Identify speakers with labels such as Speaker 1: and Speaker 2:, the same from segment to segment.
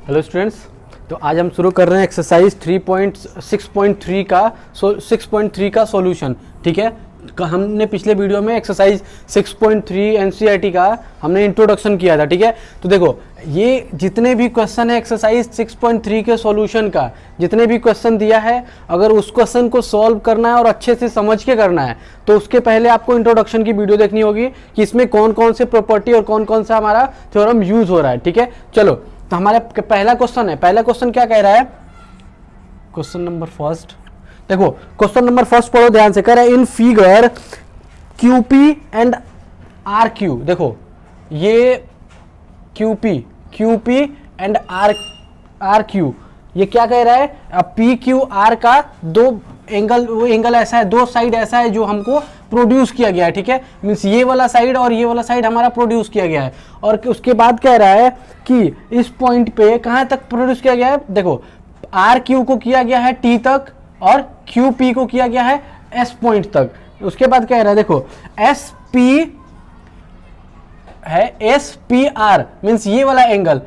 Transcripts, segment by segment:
Speaker 1: Hello students, तो आज हम शुरू कर रहे हैं एक्सरसाइज 3.6.3 का सॉल्यूशन। ठीक है, हमने पिछले वीडियो में एक्सरसाइज 6.3 एनसीईआरटी का हमने इंट्रोडक्शन किया था। ठीक है, तो देखो ये जितने भी क्वेश्चन है एक्सरसाइज 6.3 के सॉल्यूशन का, जितने भी क्वेश्चन दिया है, अगर उस क्वेश्चन को सॉल्व करना है और अच्छे से समझ के करना है तो उसके पहले आपको इंट्रोडक्शन की वीडियो देखनी होगी कि इसमें कौन कौन से प्रॉपर्टी और कौन कौन सा हमारा थ्योरम यूज हो रहा है। ठीक है, चलो तो हमारा पहला क्वेश्चन है। पहला क्वेश्चन क्या कह रहा है? क्वेश्चन नंबर फर्स्ट, देखो क्वेश्चन नंबर फर्स्ट पढ़ो ध्यान से। कह रहा है in figure QP and R Q. देखो ये क्यूपी एंड आर क्यू, ये क्या कह रहा है? पी क्यू आर का दो एंगल, वो एंगल ऐसा है, दो साइड ऐसा है जो हमको प्रोड्यूस किया गया है। ठीक है, मीन्स ये वाला साइड और ये वाला साइड हमारा प्रोड्यूस किया गया है। और उसके बाद कह रहा है कि इस पॉइंट पे कहाँ तक प्रोड्यूस किया गया है? देखो आर क्यू को किया गया है टी तक और क्यू पी को किया गया है एस पॉइंट तक। उसके बाद कह रहा है देखो एस पी है एस पी आर, मीन्स ये वाला एंगल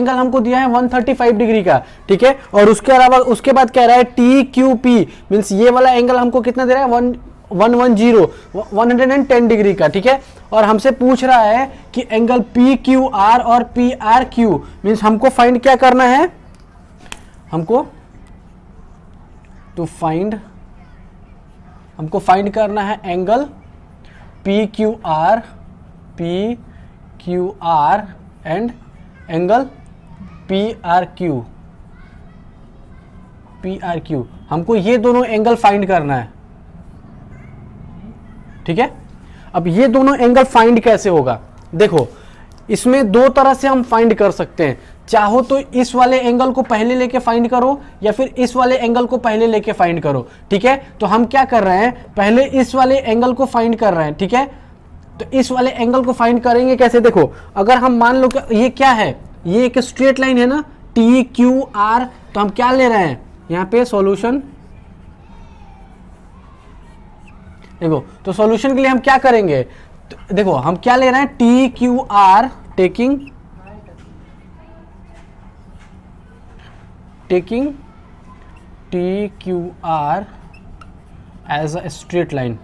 Speaker 1: हमको दिया है 135 डिग्री का। ठीक है, और उसके अलावा उसके बाद कह रहा है टी क्यू पी, मीन्स ये वाला एंगल हमको कितना दे रहा है? 110 डिग्री का। ठीक है, और हमसे पूछ रहा है कि एंगल पी क्यू आर और पी आर क्यू, मीन्स हमको फाइंड क्या करना है? हमको फाइंड करना है angle P Q are and angle P R Q. हमको ये दोनों एंगल फाइंड करना है। ठीक है, अब ये दोनों एंगल फाइंड कैसे होगा? देखो इसमें दो तरह से हम फाइंड कर सकते हैं। चाहो तो इस वाले एंगल को पहले लेके फाइंड करो या फिर इस वाले एंगल को पहले लेके फाइंड करो। ठीक है, तो हम क्या कर रहे हैं? पहले इस वाले एंगल को फाइंड कर रहे हैं। ठीक है, तो इस वाले एंगल को फाइंड करेंगे कैसे? देखो अगर हम मान लो कि ये क्या है, ये एक स्ट्रेट लाइन है ना, टी क्यू आर, तो हम क्या ले रहे हैं यहाँ पे? सॉल्यूशन। देखो तो सॉल्यूशन के लिए हम क्या करेंगे? तो देखो हम क्या ले रहे हैं? T Q R taking T Q R as a straight line.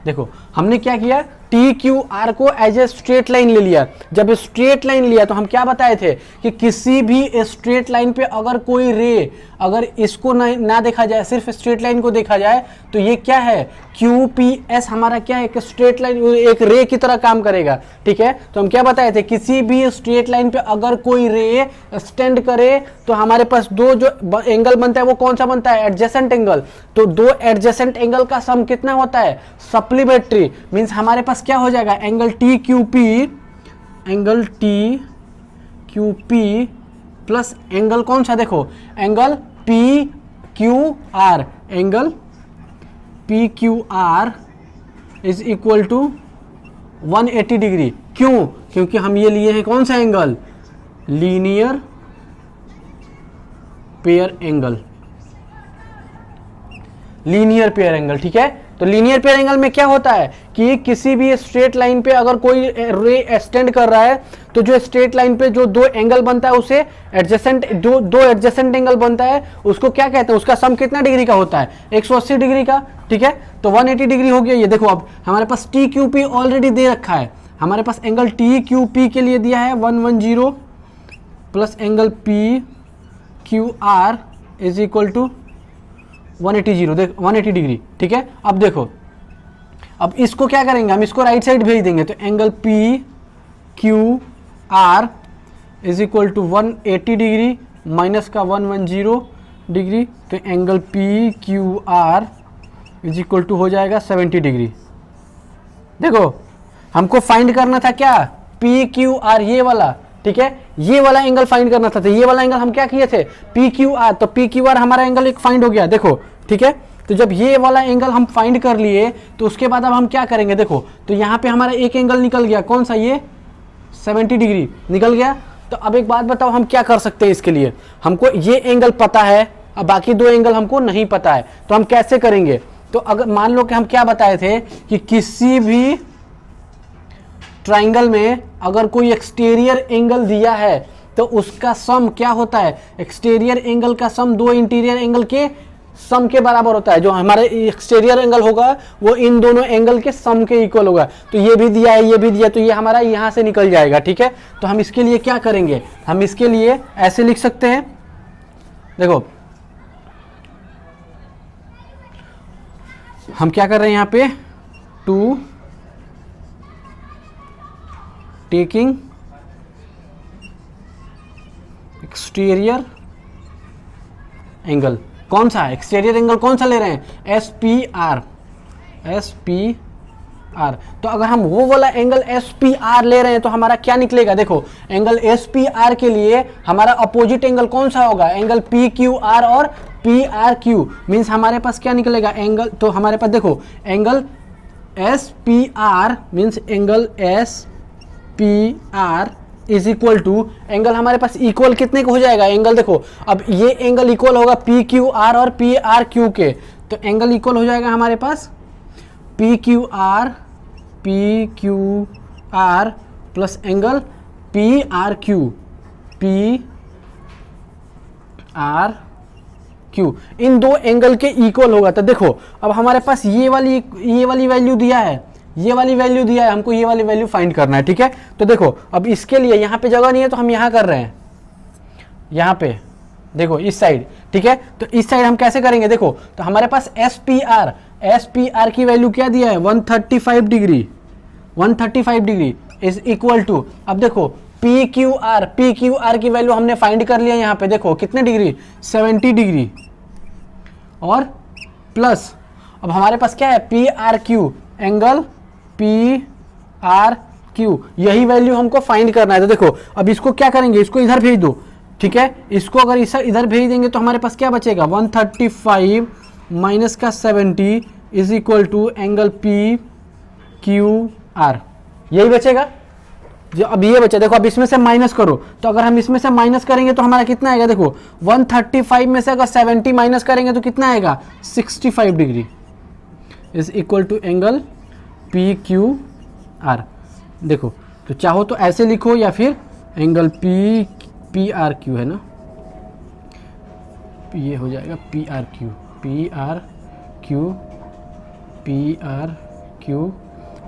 Speaker 1: देखो हमने क्या किया? टी क्यू आर को एज ए स्ट्रेट लाइन ले लिया। जब स्ट्रेट लाइन लिया तो हम क्या बताए थे कि किसी भी स्ट्रेट लाइन पे अगर कोई रे, अगर इसको ना देखा जाए, सिर्फ स्ट्रेट लाइन को देखा जाए, तो ये क्या है? क्यू पी एस हमारा क्या है? एक स्ट्रेट लाइन, एक रे की तरह काम करेगा। ठीक है, तो हम क्या बताए थे? किसी भी स्ट्रेट लाइन पे अगर कोई रे स्टैंड करे तो हमारे पास दो जो एंगल बनता है वो कौन सा बनता है? Adjacent angle. तो दो एडजेसेंट एंगल का सम कितना होता है? सप्लीमेंट्री। मीन्स हमारे पास क्या हो जाएगा? Angle T Q P plus angle कौन सा? देखो angle P Q R, angle P Q R is equal to 180 degree. क्यों? क्योंकि हम ये लिए हैं कौन सा एंगल? Linear pair angle. ठीक है, तो लीनियर पेयर एंगल में क्या होता है कि किसी भी स्ट्रेट लाइन पे अगर कोई रे एक्सटेंड कर रहा है तो जो स्ट्रेट लाइन पे जो दो एंगल बनता है उसे एडजेसेंट, दो एडजेसेंट एंगल बनता है, उसको क्या कहते हैं? उसका सम कितना डिग्री का होता है? 180 डिग्री का। ठीक है, तो 180 डिग्री हो गया। ये देखो अब हमारे पास टी क्यू पी ऑलरेडी दे रखा है। हमारे पास एंगल टी क्यू पी के लिए दिया है 110 plus angle P Q R is equal to 180 degree. ठीक है, अब देखो अब इसको क्या करेंगे? हम इसको राइट साइड भेज देंगे। तो angle P Q R is equal to 180 degree minus का 110 डिग्री, तो angle P Q R is equal to हो जाएगा 70 डिग्री। देखो हमको फाइंड करना था क्या? पी क्यू आर, ये वाला। ठीक है, ये वाला एंगल फाइंड करना था। तो ये वाला एंगल हम क्या किए थे? पी क्यू आर, तो पी क्यू आर हमारा एंगल एक फाइंड हो गया। देखो ठीक है, तो जब ये वाला एंगल हम फाइंड कर लिए तो उसके बाद अब हम क्या करेंगे? देखो तो यहाँ पे हमारा एक एंगल निकल गया, कौन सा? ये 70 डिग्री निकल गया। तो अब एक बात बताओ, हम क्या कर सकते हैं इसके लिए? हमको ये एंगल पता है, अब बाकी दो एंगल हमको नहीं पता है, तो हम कैसे करेंगे? तो अगर मान लो कि हम क्या बताए थे कि ट्राइंगल में अगर कोई एक्सटीरियर एंगल दिया है तो उसका सम क्या होता है, एक्सटीरियर एंगल का सम दो इंटीरियर एंगल के सम के बराबर होता है। जो हमारा एक्सटीरियर एंगल होगा वो इन दोनों एंगल के सम के इक्वल होगा। तो ये भी दिया है, ये भी दिया, तो ये हमारा यहां से निकल जाएगा। ठीक है, तो हम इसके लिए क्या करेंगे, हम इसके लिए ऐसे लिख सकते हैं, देखो हम क्या कर रहे हैं यहां पे, टू टेकिंग एक्सटीरियर एंगल, कौन सा एक्सटीरियर एंगल कौन सा ले रहे हैं, S P are, S P R. तो अगर हम वो वाला एंगल एस पी आर ले रहे हैं तो हमारा क्या निकलेगा, देखो एंगल एस पी आर के लिए हमारा अपोजिट एंगल कौन सा होगा, एंगल पी क्यू आर और पी आर क्यू, मीन्स हमारे पास क्या निकलेगा एंगल, तो हमारे पास देखो angle S P R means angle S P R is equal to, angle हमारे पास इक्वल कितने को हो जाएगा, एंगल देखो अब ये एंगल इक्वल होगा पी क्यू आर और पी आर क्यू के, तो एंगल इक्वल हो जाएगा हमारे पास P Q R plus angle P R Q, इन दो एंगल के इक्वल होगा। तो देखो अब हमारे पास ये वाली वैल्यू दिया है, ये वाली वैल्यू दिया है, हमको ये वाली वैल्यू फाइंड करना है। ठीक है, तो देखो अब इसके लिए यहाँ पे जगह नहीं है तो हम यहाँ कर रहे हैं, यहाँ पे देखो इस साइड। ठीक है, तो इस साइड हम कैसे करेंगे, देखो तो हमारे पास एस पी आर की वैल्यू क्या दिया है 135 degree, 135 degree is equal to, अब देखो पी क्यू आर की वैल्यू हमने फाइंड कर लिया यहाँ पे, देखो कितने डिग्री 70 डिग्री, और प्लस अब हमारे पास क्या है P R Q, angle P R Q, यही वैल्यू हमको फाइंड करना है। तो देखो अब इसको क्या करेंगे, इसको इधर भेज दो। ठीक है, इसको अगर इधर भेज देंगे तो हमारे पास क्या बचेगा 135 माइनस का 70 is equal to angle P Q R, यही बचेगा। जो अब ये बचा, देखो अब इसमें से माइनस करो, तो अगर हम इसमें से माइनस करेंगे तो हमारा कितना आएगा, देखो 135 में से अगर 70 माइनस करेंगे तो कितना आएगा 65 degree is equal to angle P Q R. देखो तो चाहो तो ऐसे लिखो या फिर एंगल पी आर क्यू है ना, ये हो जाएगा P R Q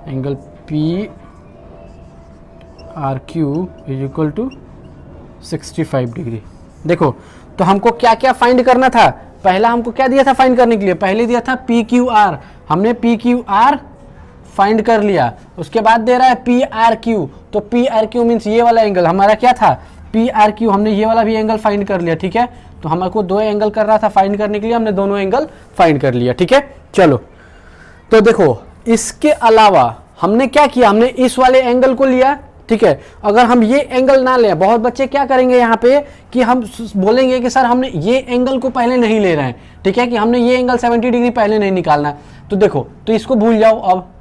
Speaker 1: angle P R Q is equal to 65 degree. देखो तो हमको क्या क्या फाइंड करना था, पहला हमको क्या दिया था फाइंड करने के लिए, पहले दिया था पी क्यू आर, हमने पी क्यू आर फाइंड कर लिया। उसके बाद दे रहा है पी आर क्यू, तो पी आर क्यू मीन्स ये वाला एंगल हमारा क्या था पी आर क्यू, हमने ये वाला भी एंगल फाइंड कर लिया। ठीक है, तो हमको दो एंगल कर रहा था फाइंड करने के लिए, हमने दोनों एंगल फाइंड कर लिया। ठीक है, चलो तो देखो इसके अलावा हमने क्या किया, हमने इस वाले एंगल को लिया। ठीक है, अगर हम ये एंगल ना लें, बहुत बच्चे क्या करेंगे यहाँ पे कि हम बोलेंगे कि सर हमने ये एंगल को पहले नहीं ले रहे हैं। ठीक है, कि हमने ये एंगल 70 डिग्री पहले नहीं निकालना। तो देखो तो इसको भूल जाओ। अब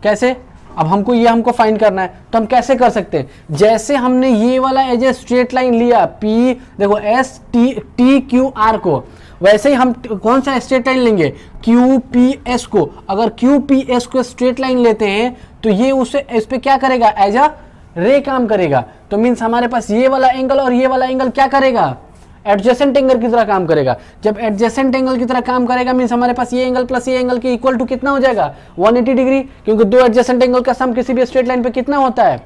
Speaker 1: कैसे, अब हमको फाइंड करना है, तो हम कैसे कर सकते हैं, जैसे हमने ये वाला एज ए स्ट्रेट लाइन लिया पी, देखो एस टी क्यू आर को, वैसे ही हम कौन सा स्ट्रेट लाइन लेंगे क्यू पी एस को। अगर क्यू पी एस को स्ट्रेट लाइन लेते हैं तो ये उसे इस पे क्या करेगा, एज अ रे काम करेगा। तो मीन्स हमारे पास ये वाला एंगल और ये वाला एंगल क्या करेगा, एडजेसेंट एंगल की तरह काम करेगा। जब एडजेसेंट एंगल की तरह काम करेगा मीन्स हमारे पास ये एंगल प्लस ये एंगल के इक्वल टू कितना हो जाएगा 180 डिग्री, क्योंकि दो एडजेसेंट एंगल का सम किसी भी स्ट्रेट लाइन पे कितना होता है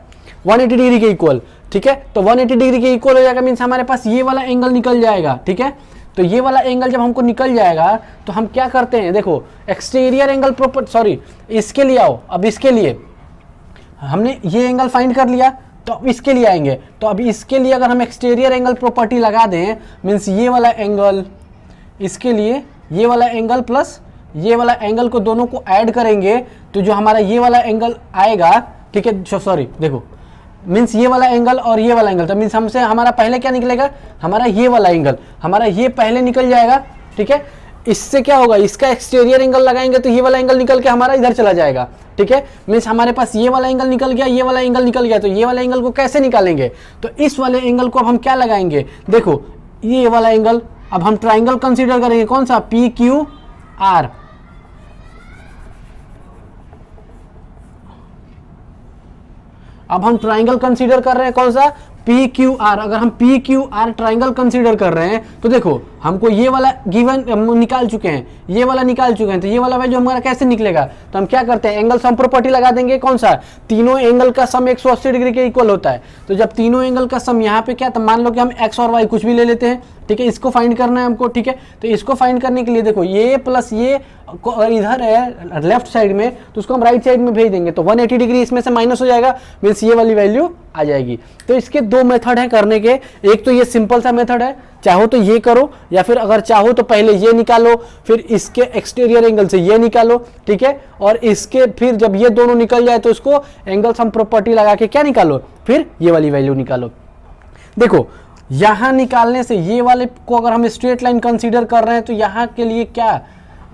Speaker 1: 180 डिग्री के इक्वल। ठीक है, तो 180 डिग्री के इक्वल हो जाएगा मीन्स हमारे पास ये वाला एंगल निकल जाएगा। ठीक है, तो ये वाला एंगल जब हमको निकल जाएगा तो हम क्या करते हैं, देखो एक्सटीरियर एंगल सॉरी इसके लिए आओ। अब इसके लिए हमने ये एंगल फाइंड कर लिया, तो अब इसके लिए आएंगे। तो अब इसके लिए अगर हम एक्सटीरियर एंगल प्रॉपर्टी लगा दें मीन्स ये वाला एंगल, इसके लिए ये वाला एंगल प्लस ये वाला एंगल को दोनों को ऐड करेंगे तो जो हमारा ये वाला एंगल आएगा, ठीक है सॉरी देखो मीन्स ये वाला एंगल और ये वाला एंगल, तो मीन्स हमसे हमारा पहले क्या निकलेगा, हमारा ये वाला एंगल, हमारा ये पहले निकल जाएगा। ठीक है, इससे क्या होगा, इसका एक्सटीरियर एंगल लगाएंगे तो ये वाला एंगल निकल के हमारा इधर चला जाएगा। ठीक है, मीन्स हमारे पास ये वाला एंगल निकल गया, ये वाला एंगल निकल गया, तो ये वाला एंगल को कैसे निकालेंगे, तो इस वाले एंगल को अब हम क्या लगाएंगे, देखो ये वाला एंगल, अब हम ट्राइंगल कंसीडर करेंगे कौन सा पी क्यू आर। अब हम ट्राइंगल कंसीडर कर रहे हैं कौन सा, पी क्यू आर। अगर हम P Q R triangle consider कर रहे हैं तो देखो हमको ये वाला गिवन निकाल चुके हैं, ये वाला निकाल चुके हैं, तो ये वाला वैल्यू हमारा कैसे निकलेगा, तो हम क्या करते हैं एंगल सम प्रॉपर्टी लगा देंगे। कौन सा, तीनों एंगल का सम 180 डिग्री के इक्वल होता है। तो जब तीनों एंगल का सम यहाँ पे क्या, तो मान लो कि हम एक्स और वाई कुछ भी ले लेते हैं, ठीक है, इसको फाइंड करना है हमको, ठीक है। तो इसको फाइंड करने के लिए देखो ये प्लस ये अगर इधर है लेफ्ट साइड में तो उसको हम राइट साइड में भेज देंगे, तो 180 डिग्री इसमें से माइनस हो जाएगा, मीन्स ये वाली वैल्यू आ जाएगी। तो इसके दो मेथड है करने के, एक तो ये सिंपल सा मेथड है, चाहो तो ये करो, या फिर अगर चाहो तो पहले ये निकालो, फिर इसके एक्सटीरियर एंगल से ये निकालो, ठीक है, और इसके फिर जब ये दोनों निकल जाए तो इसको एंगल सम प्रॉपर्टी लगा के क्या निकालो, फिर ये वाली वैल्यू निकालो। देखो यहां निकालने से ये वाले को अगर हम स्ट्रेट लाइन कंसीडर कर रहे हैं तो यहाँ के लिए क्या,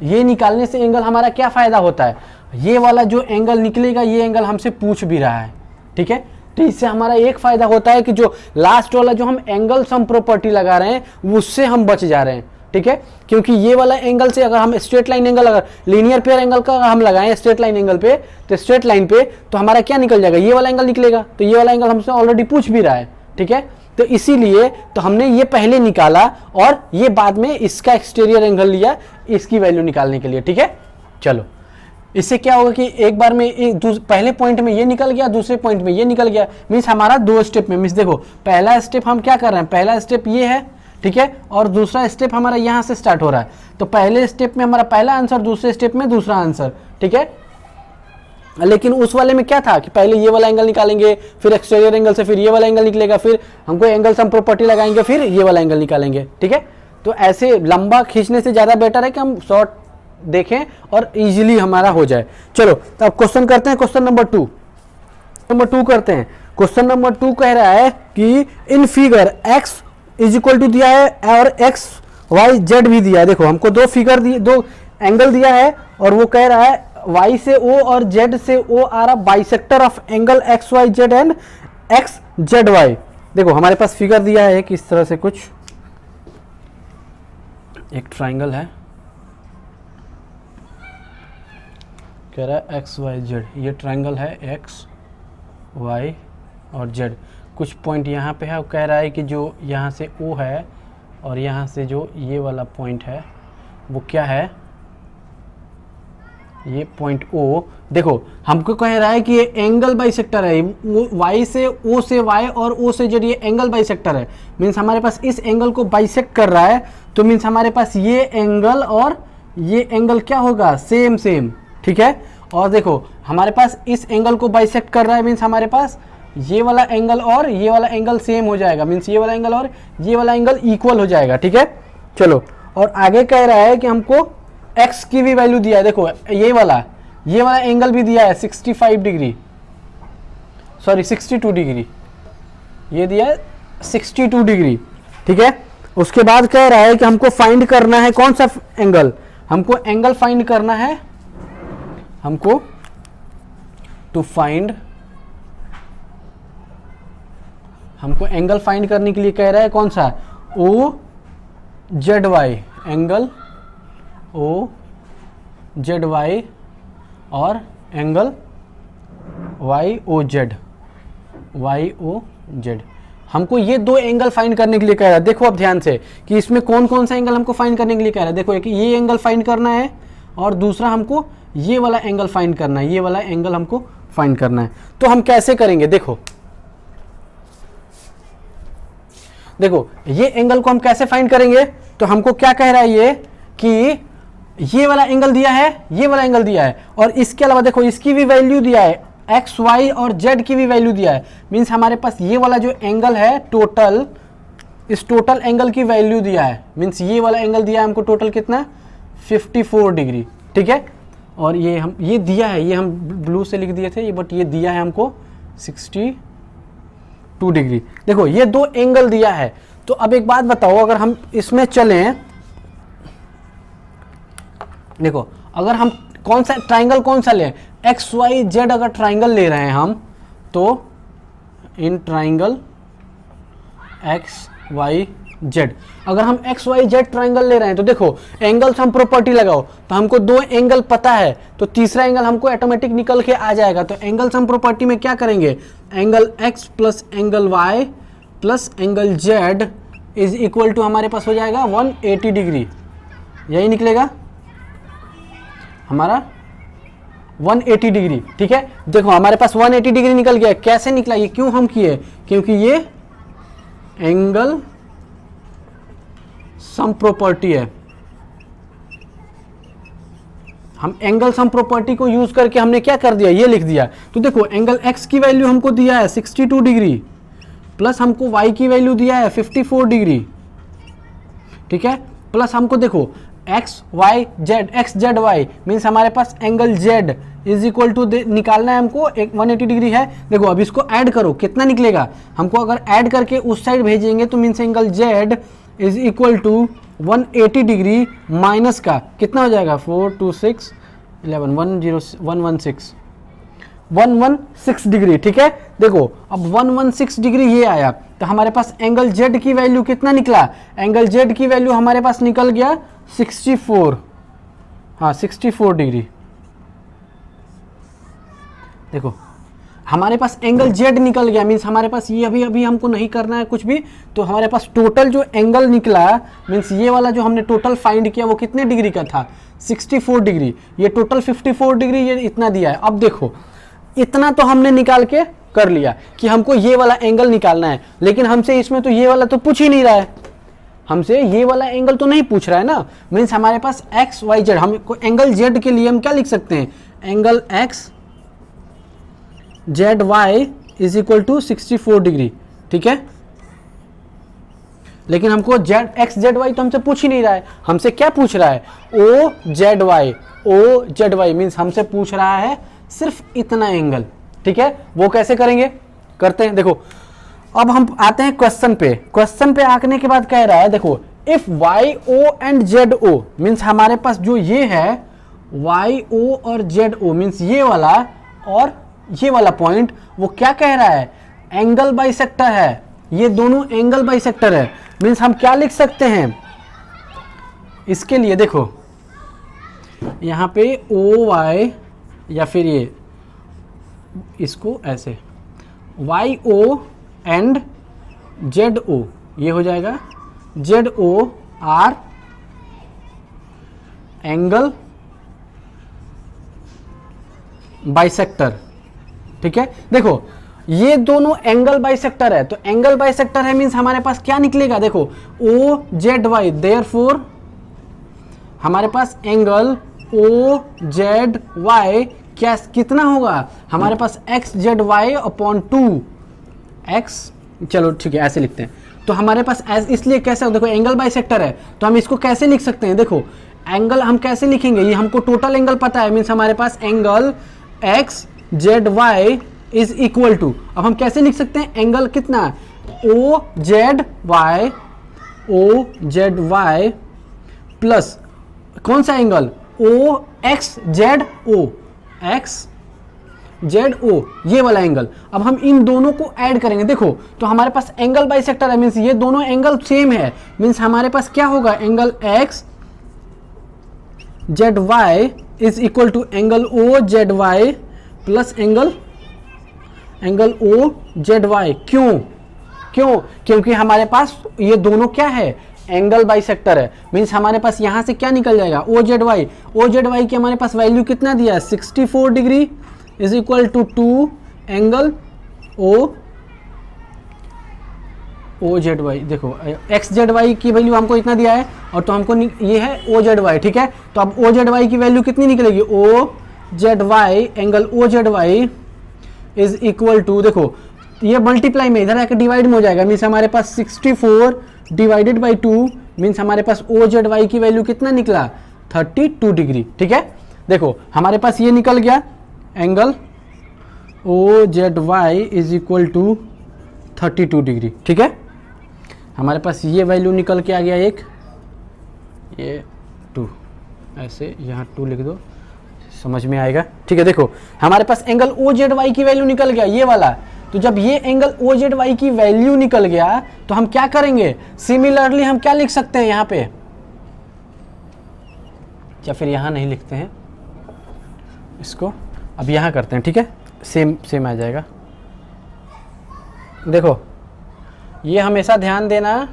Speaker 1: ये निकालने से एंगल हमारा क्या फायदा होता है, ये वाला जो एंगल निकलेगा ये एंगल हमसे पूछ भी रहा है, ठीक है। तो इससे हमारा एक फायदा होता है कि जो लास्ट वाला जो हम एंगल सम प्रॉपर्टी लगा रहे हैं उससे हम बच जा रहे हैं, ठीक है, क्योंकि ये वाला एंगल से अगर हम स्ट्रेट लाइन एंगल, अगर लीनियर पेयर एंगल का हम लगाएं स्ट्रेट लाइन एंगल पे, तो स्ट्रेट लाइन पे तो हमारा क्या निकल जाएगा, ये वाला एंगल निकलेगा, तो ये वाला एंगल हमसे ऑलरेडी पूछ भी रहा है, ठीक है। तो इसीलिए तो हमने ये पहले निकाला और ये बाद में इसका एक्सटीरियर एंगल लिया इसकी वैल्यू निकालने के लिए, ठीक है। चलो इससे क्या होगा कि एक बार में पहले पॉइंट में ये निकल गया, दूसरे पॉइंट में ये निकल गया, मीन्स हमारा दो स्टेप में, मीन्स देखो पहला स्टेप हम क्या कर रहे हैं, पहला स्टेप ये है, ठीक है, और दूसरा स्टेप हमारा यहाँ से स्टार्ट हो रहा है। तो पहले स्टेप में हमारा पहला आंसर, दूसरे स्टेप में दूसरा आंसर, ठीक है। लेकिन उस वाले में क्या था कि पहले ये वाला एंगल निकालेंगे, फिर एक्सटीरियर एंगल से फिर ये वाला एंगल निकलेगा, फिर हमको एंगल सम प्रॉपर्टी लगाएंगे, फिर ये वाला एंगल निकालेंगे, ठीक है। तो ऐसे लंबा खींचने से ज़्यादा बेटर है कि हम शॉर्ट देखें और इजीली हमारा हो जाए। चलो तो अब क्वेश्चन करते हैं, क्वेश्चन नंबर 2 करते हैं। क्वेश्चन नंबर 2 कह रहा है कि in figure x is equal to दिया है और x y z भी दिया है। देखो हमको दो फिगर दिए, दो एंगल दिया है और वो कह रहा है y से o और z से o are a bisector of angle x y z and x z y। देखो हमारे पास फिगर दिया है कि इस तरह से कुछ एक ट्राइंगल है, कह रहा है एक्स वाई जेड, ये ट्राइंगल है एक्स वाई और जेड। कुछ पॉइंट यहाँ पे है, वो कह रहा है कि जो यहाँ से ओ है और यहाँ से जो ये वाला पॉइंट है वो क्या है, ये पॉइंट ओ। देखो हमको कह रहा है कि ये एंगल बाइसेक्टर है, वाई से ओ से वाई और ओ से जेड, ये एंगल बाइसेक्टर है, मीन्स हमारे पास इस एंगल को बाइसेक्ट कर रहा है, तो मीन्स हमारे पास ये एंगल और ये एंगल क्या होगा, सेम सेम, ठीक है। और देखो हमारे पास इस एंगल को बाइसेक्ट कर रहा है, मीन्स हमारे पास ये वाला एंगल और ये वाला एंगल सेम हो जाएगा, मीन्स ये वाला एंगल और ये वाला एंगल इक्वल हो जाएगा, ठीक है। चलो और आगे कह रहा है कि हमको x की भी वैल्यू दिया है। देखो ये वाला एंगल भी दिया है 65 डिग्री, सॉरी 62 डिग्री, ये दिया है 62 डिग्री, ठीक है। उसके बाद कह रहा है कि हमको फाइंड करना है कौन सा एंगल, हमको एंगल फाइंड करना है, हमको टू फाइंड, हमको एंगल फाइंड करने के लिए कह रहा है कौन सा, O Z Y, angle O Z Y और angle Y O Z, Y O Z. हमको ये दो एंगल फाइंड करने के लिए कह रहा है। देखो अब ध्यान से कि इसमें कौन कौन सा एंगल हमको फाइंड करने के लिए कह रहा है। देखो एक ये एंगल फाइंड करना है और दूसरा हमको ये वाला एंगल फाइंड करना है, ये वाला एंगल हमको फाइंड करना है। तो हम कैसे करेंगे, देखो देखो ये एंगल को हम कैसे फाइंड करेंगे, तो हमको क्या कह रहा है ये कि ये वाला एंगल दिया है, ये वाला एंगल दिया है और इसके अलावा देखो इसकी भी वैल्यू दिया है, एक्स वाई और जेड की भी वैल्यू दिया है, मीन्स हमारे पास ये वाला जो एंगल है टोटल, इस टोटल एंगल की वैल्यू दिया है, मीन्स ये वाला एंगल दिया है हमको टोटल कितना 54 डिग्री, ठीक है। और ये दिया है, ये हम ब्लू से लिख दिए थे ये, बट ये दिया है हमको 62 डिग्री। देखो ये दो एंगल दिया है। तो अब एक बात बताओ, अगर हम इसमें चलें, देखो अगर हम कौन सा ट्राइंगल कौन सा लें, एक्स वाई जेड अगर ट्राइंगल ले रहे हैं हम, तो in triangle X Y Z. अगर हम एक्स वाई जेड ट्राइंगल ले रहे हैं तो देखो एंगल हम प्रॉपर्टी लगाओ तो हमको दो एंगल पता है, तो तीसरा एंगल हमको ऑटोमेटिक निकल के आ जाएगा। तो एंगल हम प्रॉपर्टी में क्या करेंगे, angle X plus angle Y plus angle Z is equal to हमारे पास हो जाएगा 180 डिग्री। यही निकलेगा हमारा 180 डिग्री। ठीक है, देखो हमारे पास 180 डिग्री निकल गया। कैसे निकला, ये क्यों हम किए, क्योंकि ये एंगल सम प्रॉपर्टी है। हम एंगल सम प्रॉपर्टी को यूज करके हमने क्या कर दिया, ये लिख दिया। तो देखो एंगल एक्स की वैल्यू हमको दिया है 62 डिग्री प्लस हमको वाई की वैल्यू दिया है 54 डिग्री। ठीक है, प्लस हमको देखो X Y Z, X Z Y means हमारे पास angle Z is equal to निकालना है हमको, एक 180 डिग्री है। देखो अब इसको ऐड करो, कितना निकलेगा, हमको अगर ऐड करके उस साइड भेजेंगे तो means angle Z is equal to 180 degree minus का कितना हो जाएगा 4 2 6 11 116 डिग्री। ठीक है, देखो अब 116 डिग्री ये आया तो हमारे पास एंगल जेड की वैल्यू कितना निकला, एंगल जेड की वैल्यू हमारे पास निकल गया 64, हाँ 64 डिग्री। देखो हमारे पास एंगल जेड निकल गया, मीन्स हमारे पास ये अभी हमको नहीं करना है कुछ भी, तो हमारे पास टोटल जो एंगल निकला मीन्स ये वाला जो हमने टोटल फाइंड किया वो कितने डिग्री का था 64 डिग्री, ये टोटल 54 डिग्री ये इतना दिया है। अब देखो इतना तो हमने निकाल के कर लिया कि हमको ये वाला एंगल निकालना है, लेकिन हमसे इसमें तो ये वाला तो पूछ ही नहीं रहा है, हमसे ये वाला एंगल तो नहीं पूछ रहा है ना। मीन्स हमारे पास एक्स वाई जेड, हमको एंगल जेड के लिए हम क्या लिख सकते हैं, angle X Z Y is equal to 64 degree. ठीक है, लेकिन हमको जेड एक्स जेड वाई तो हमसे पूछ ही नहीं रहा है, हमसे क्या पूछ रहा है O Z Y, O Z Y means हमसे पूछ रहा है सिर्फ इतना एंगल। ठीक है, वो कैसे करेंगे, करते हैं। देखो अब हम आते हैं क्वेश्चन पे, क्वेश्चन पे आने के बाद कह रहा है देखो if Y O and Z O means हमारे पास जो ये है वाई ओ और जेड ओ मीन्स ये वाला और ये वाला पॉइंट वो क्या कह रहा है, एंगल बाइसेक्टर है, ये दोनों एंगल बाइसेक्टर है। मीन्स हम क्या लिख सकते हैं इसके लिए, देखो यहां पे ओ वाई या फिर ये इसको ऐसे Y O and Z O, ये हो जाएगा Z O are angle bisector. ठीक है, देखो ये दोनों एंगल बाइसेक्टर है, तो एंगल बाइसेक्टर है मींस हमारे पास क्या निकलेगा, देखो ओ जेड वाई, देयरफॉर हमारे पास एंगल ओ जेड वाई क्या कितना होगा, हमारे पास X Z Y upon 2 X, चलो ठीक है ऐसे लिखते हैं। तो हमारे पास इसलिए कैसे, देखो एंगल बाइसेक्टर है तो हम इसको कैसे लिख सकते हैं, देखो एंगल हम कैसे लिखेंगे, ये हमको टोटल एंगल पता है मीन्स हमारे पास angle X Z Y is equal to, अब हम कैसे लिख सकते हैं एंगल कितना ओ जेड वाई प्लस कौन सा angle O X Z O, X Z O ये वाला एंगल। अब हम इन दोनों को ऐड करेंगे, देखो तो हमारे पास एंगल बाइसेक्टर है मीन्स ये दोनों एंगल सेम है, मीन्स हमारे पास क्या होगा angle X Z Y is equal to angle O Z Y plus angle O Z Y. क्यों, क्योंकि हमारे पास ये दोनों क्या है एंगल बाइसेक्टर है, मीन्स हमारे पास यहां से क्या निकल जाएगा ओ जेड वाई की हमारे पास वैल्यू कितना दिया है 64 degree is equal to 2 angle O Z Y. देखो एक्स जेड वाई की वैल्यू हमको इतना दिया है और तो हमको ये है ओ जेड वाई। ठीक है, तो अब ओ जेड वाई की वैल्यू कितनी निकलेगी, O Z Y angle O Z Y is equal to, देखो ये मल्टीप्लाई में इधर आकर डिवाइड में हो जाएगा मीन्स हमारे पास 64 डिवाइडेड बाई 2 मीन्स हमारे पास ओ जेड वाई की वैल्यू कितना निकला 32 डिग्री। ठीक है, देखो हमारे पास ये निकल गया angle O Z Y is equal to 32 degree. ठीक है, हमारे पास ये वैल्यू निकल के आ गया एक, ये 2 ऐसे यहाँ 2 लिख दो समझ में आएगा। ठीक है, देखो हमारे पास एंगल ओ जेड वाई की वैल्यू निकल गया ये वाला, तो जब ये एंगल ओ जेड वाई की वैल्यू निकल गया तो हम क्या करेंगे, सिमिलरली हम क्या लिख सकते हैं यहाँ पे, या फिर यहाँ नहीं लिखते हैं इसको, अब यहाँ करते हैं, ठीक है, सेम सेम आ जाएगा। देखो ये हमेशा ध्यान देना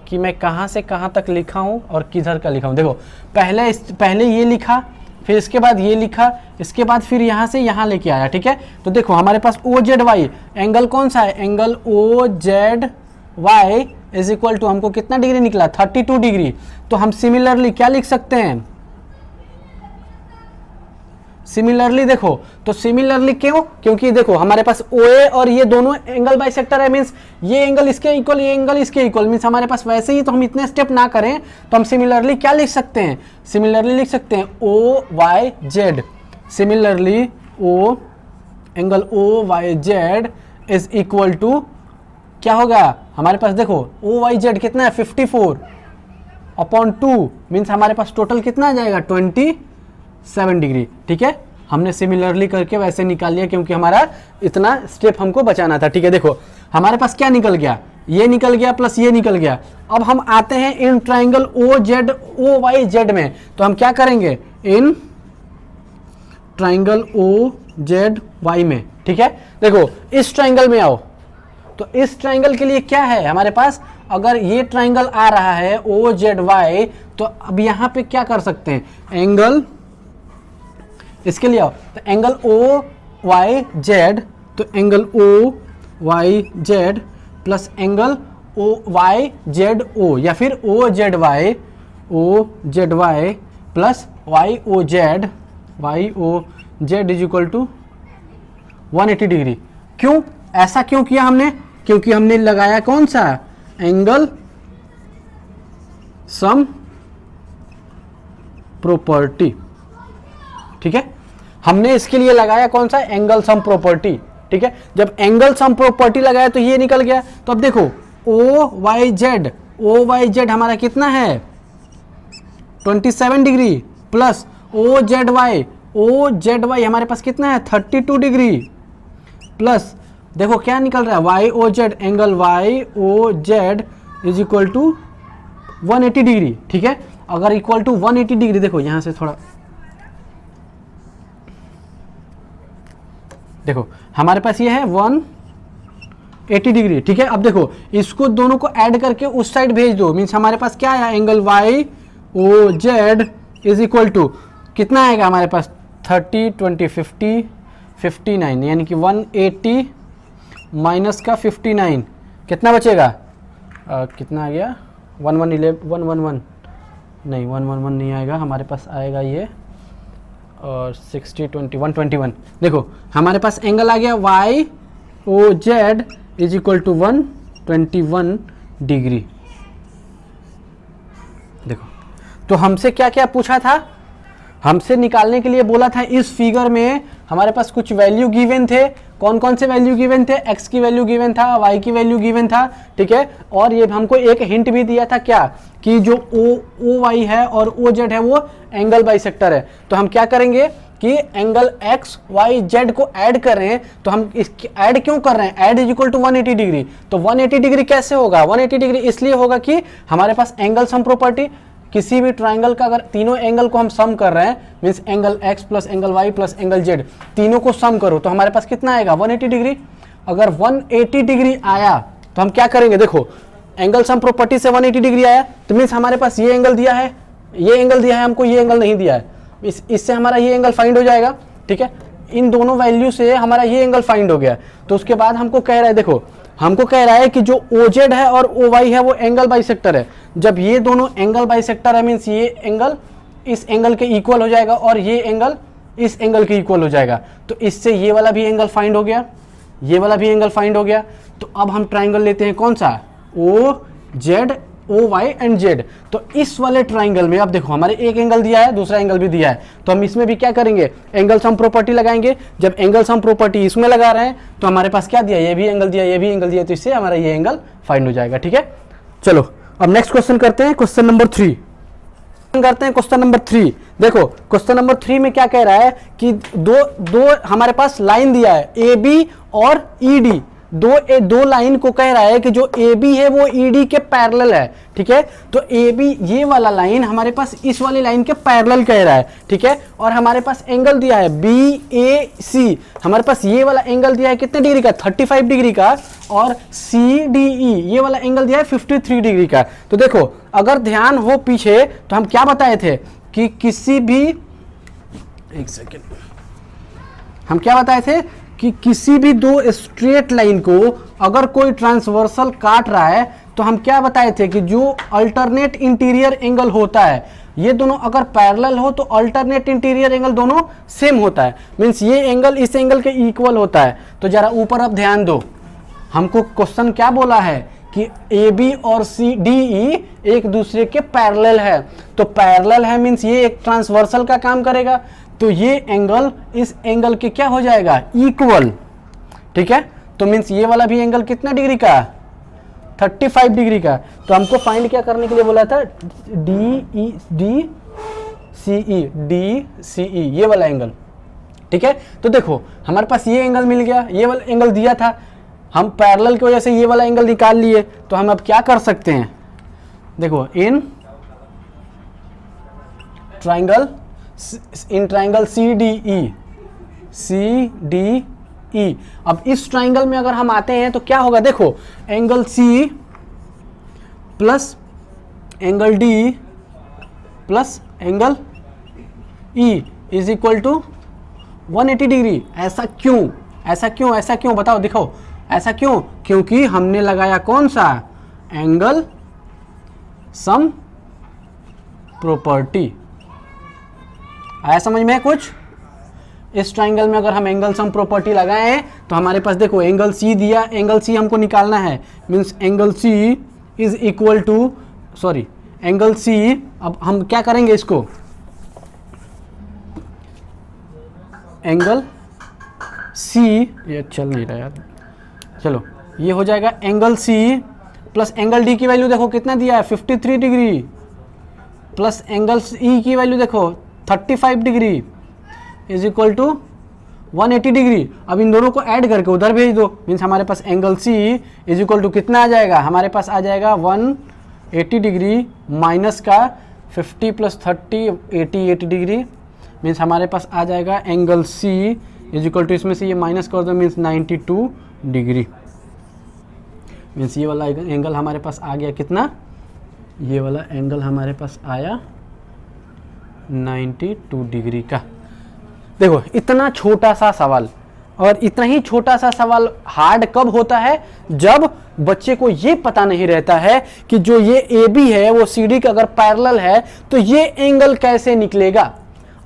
Speaker 1: कि मैं कहाँ से कहाँ तक लिखा हूँ और किधर का लिखा हूँ। देखो पहले ये लिखा, फिर इसके बाद ये लिखा, इसके बाद फिर यहाँ से यहाँ लेके आया, ठीक है। तो देखो हमारे पास ओ जेड वाई एंगल कौन सा है, angle O Z Y is equal to हमको कितना डिग्री निकला, 32 डिग्री। तो हम सिमिलरली क्या लिख सकते हैं, सिमिलरली देखो, तो सिमिलरली क्यों, क्योंकि देखो हमारे पास OA और ये दोनों एंगल बाइसेक्टर है, मींस ये एंगल इसके इक्वल, ये एंगल इसके इक्वल, मींस हमारे पास वैसे ही, तो हम इतने स्टेप ना करें तो हम सिमिलरली क्या लिख सकते हैं, सिमिलरली लिख सकते हैं OYZ, similarly O angle OYZ is equal to क्या होगा हमारे पास, देखो OYZ कितना है 54/2, मीन्स हमारे पास टोटल कितना आ जाएगा 27 डिग्री, ठीक है। हमने सिमिलरली करके वैसे निकाल लिया क्योंकि हमारा इतना स्टेप हमको बचाना था, ठीक है। देखो हमारे पास क्या निकल गया, ये निकल गया प्लस ये निकल गया। अब हम आते हैं इन ट्राइंगल OYZ में, तो हम क्या करेंगे, इन ट्राइंगल OZY में, ठीक है। देखो इस ट्राइंगल में आओ, तो इस ट्राइंगल के लिए क्या है हमारे पास, अगर ये ट्राइंगल आ रहा है OZY, तो अब यहाँ पे क्या कर सकते हैं, एंगल, इसके लिए आओ, तो एंगल OYZ, तो angle OYZ plus angle OYZO या फिर OZY plus YOZ is equal to 180 degree. क्यों, ऐसा क्यों किया हमने, क्योंकि हमने लगाया कौन सा, एंगल सम प्रॉपर्टी, ठीक है। हमने इसके लिए लगाया कौन सा, एंगल सम प्रॉपर्टी, ठीक है। जब एंगल सम प्रॉपर्टी लगाया तो ये निकल गया। तो अब देखो OYZ हमारा कितना है 27 डिग्री प्लस OZY हमारे पास कितना है 32 डिग्री प्लस देखो क्या निकल रहा है YOZ, angle YOZ is equal to 180 degree, ठीक है। अगर इक्वल टू 180 डिग्री, देखो यहां से थोड़ा देखो हमारे पास ये है 180 डिग्री, ठीक है। अब देखो इसको दोनों को ऐड करके उस साइड भेज दो, मीन्स हमारे पास क्या आया, angle YOZ is equal to कितना आएगा हमारे पास 30 20 50 59, यानी कि 180 माइनस का 59 कितना बचेगा, कितना आ गया 111 नहीं 111 नहीं आएगा, हमारे पास आएगा ये और 60 20 121। देखो हमारे पास एंगल आ गया YOZ is equal to 121 degree. देखो तो हमसे क्या क्या पूछा था, हमसे निकालने के लिए बोला था इस फिगर में हमारे पास कुछ वैल्यू गिवन थे। कौन कौन से वैल्यू गिवन थे, x की वैल्यू गिवन था, y की वैल्यू गिवन था, ठीक है। और ये हमको एक हिंट भी दिया था क्या, कि जो OY है और OZ है वो एंगल बाइसेक्टर है। तो हम क्या करेंगे कि एंगल x y z को ऐड कर रहे हैं, तो हम इसकी ऐड क्यों कर रहे हैं, add is equal to 180 degree. तो 180 डिग्री कैसे होगा, 180 डिग्री इसलिए होगा कि हमारे पास एंगल सम प्रॉपर्टी, किसी भी ट्राइंगल का अगर तीनों एंगल को हम सम कर रहे हैं, means angle x plus angle y plus angle z, तीनों को सम करो तो हमारे पास कितना आएगा 180 डिग्री। अगर 180 डिग्री आया तो हम क्या करेंगे, देखो एंगल सम प्रॉपर्टी से 180 डिग्री आया तो मीन्स हमारे पास ये एंगल दिया है, ये एंगल दिया है हमको, ये एंगल नहीं दिया है, इससे हमारा ये एंगल फाइंड हो जाएगा, ठीक है। इन दोनों वैल्यू से हमारा ये एंगल फाइंड हो गया। तो उसके बाद हमको कह रहा है, देखो हमको कह रहा है कि जो OZ है और OY है वो एंगल बाइसेक्टर है। जब ये दोनों एंगल बाइसेक्टर है मीन्स ये एंगल इस एंगल के इक्वल हो जाएगा और ये एंगल इस एंगल के इक्वल हो जाएगा। तो इससे ये वाला भी एंगल फाइंड हो गया, ये वाला भी एंगल फाइंड हो गया। तो अब हम ट्राइंगल लेते हैं कौन सा, OZ OY एंड Z। तो इस वाले ट्राइंगल में अब देखो हमारे एक एंगल दिया है, दूसरा एंगल भी दिया है, तो हम इसमें भी क्या करेंगे, एंगल सम प्रॉपर्टी लगाएंगे। जब एंगल सम प्रॉपर्टी इसमें लगा रहे हैं तो हमारे पास क्या दिया, ये भी एंगल दिया, ये भी एंगल दिया, तो इससे हमारा ये एंगल फाइंड हो जाएगा, ठीक है। चलो अब नेक्स्ट क्वेश्चन करते हैं, क्वेश्चन नंबर 3। करते हैं क्वेश्चन नंबर 3। देखो क्वेश्चन नंबर 3 में क्या कह रहा है कि दो हमारे पास लाइन दिया है ए बी और ई डी, दो लाइन को कह रहा है कि जो ए बी है वो ई डी के पैरेलल है। ठीक है, तो ए बी ये वाला लाइन हमारे पास इस वाली लाइन के पैरेलल कह रहा है। ठीक है, और हमारे पास एंगल दिया है बी ए सी, हमारे पास ये वाला एंगल दिया है कितने डिग्री का, 35 डिग्री का, और सी डी ई ये वाला एंगल दिया है 53 डिग्री का। तो देखो अगर ध्यान हो पीछे तो हम क्या बताए थे कि किसी भी, एक सेकेंड, हम क्या बताए थे कि किसी भी दो स्ट्रेट लाइन को अगर कोई ट्रांसवर्सल काट रहा है तो हम क्या बताए थे कि जो अल्टरनेट इंटीरियर एंगल होता है, ये दोनों अगर पैरेलल हो तो अल्टरनेट इंटीरियर एंगल दोनों सेम होता है, मींस ये एंगल इस एंगल के इक्वल होता है। तो जरा ऊपर अब ध्यान दो, हमको क्वेश्चन क्या बोला है कि ए बी और सी डी ई एक दूसरे के पैरेलल है, तो पैरेलल है मींस ये एक ट्रांसवर्सल का काम करेगा, तो ये एंगल इस एंगल के क्या हो जाएगा, इक्वल। ठीक है, तो मींस ये वाला भी एंगल कितना डिग्री का, 35 डिग्री का। तो हमको फाइंड क्या करने के लिए बोला था, डी सी ई ये वाला एंगल। ठीक है, तो देखो हमारे पास ये एंगल मिल गया, ये वाला एंगल दिया था, हम पैरेलल की वजह से ये वाला एंगल निकाल लिए। तो हम अब क्या कर सकते हैं, देखो in triangle C D E, अब इस ट्राइंगल में अगर हम आते हैं तो क्या होगा, देखो angle C plus angle D plus angle E is equal to 180 degree. ऐसा क्यों बताओ, दिखाओ ऐसा क्यों, क्योंकि हमने लगाया कौन सा, एंगल सम प्रॉपर्टी। आया समझ में कुछ, इस ट्राइंगल में अगर हम एंगल सम प्रॉपर्टी लगाए हैं तो हमारे पास देखो एंगल सी दिया, एंगल सी हमको निकालना है, means angle C is equal to, sorry angle C, अब हम क्या करेंगे इसको, एंगल सी, ये चल नहीं रहा यार, चलो ये हो जाएगा angle C plus angle D की वैल्यू देखो कितना दिया है, 53 डिग्री, प्लस एंगल ई की वैल्यू देखो 35 degree is equal to 180 degree. अब इन दोनों को ऐड करके उधर भेज दो, मीन्स हमारे पास angle C is equal to कितना आ जाएगा, हमारे पास आ जाएगा 180 डिग्री माइनस का 50 प्लस 30 88 डिग्री, मीन्स हमारे पास आ जाएगा angle C is equal to, इसमें से ये माइनस कर दो मीन्स 92 डिग्री, मीन्स ये वाला एंगल हमारे पास आ गया कितना, ये वाला एंगल हमारे पास आया 92 डिग्री का। देखो इतना छोटा सा सवाल, और इतना ही छोटा सा सवाल हार्ड कब होता है, जब बच्चे को ये पता नहीं रहता है कि जो ये ए बी है वो सी डी का अगर पैरेलल है तो ये एंगल कैसे निकलेगा।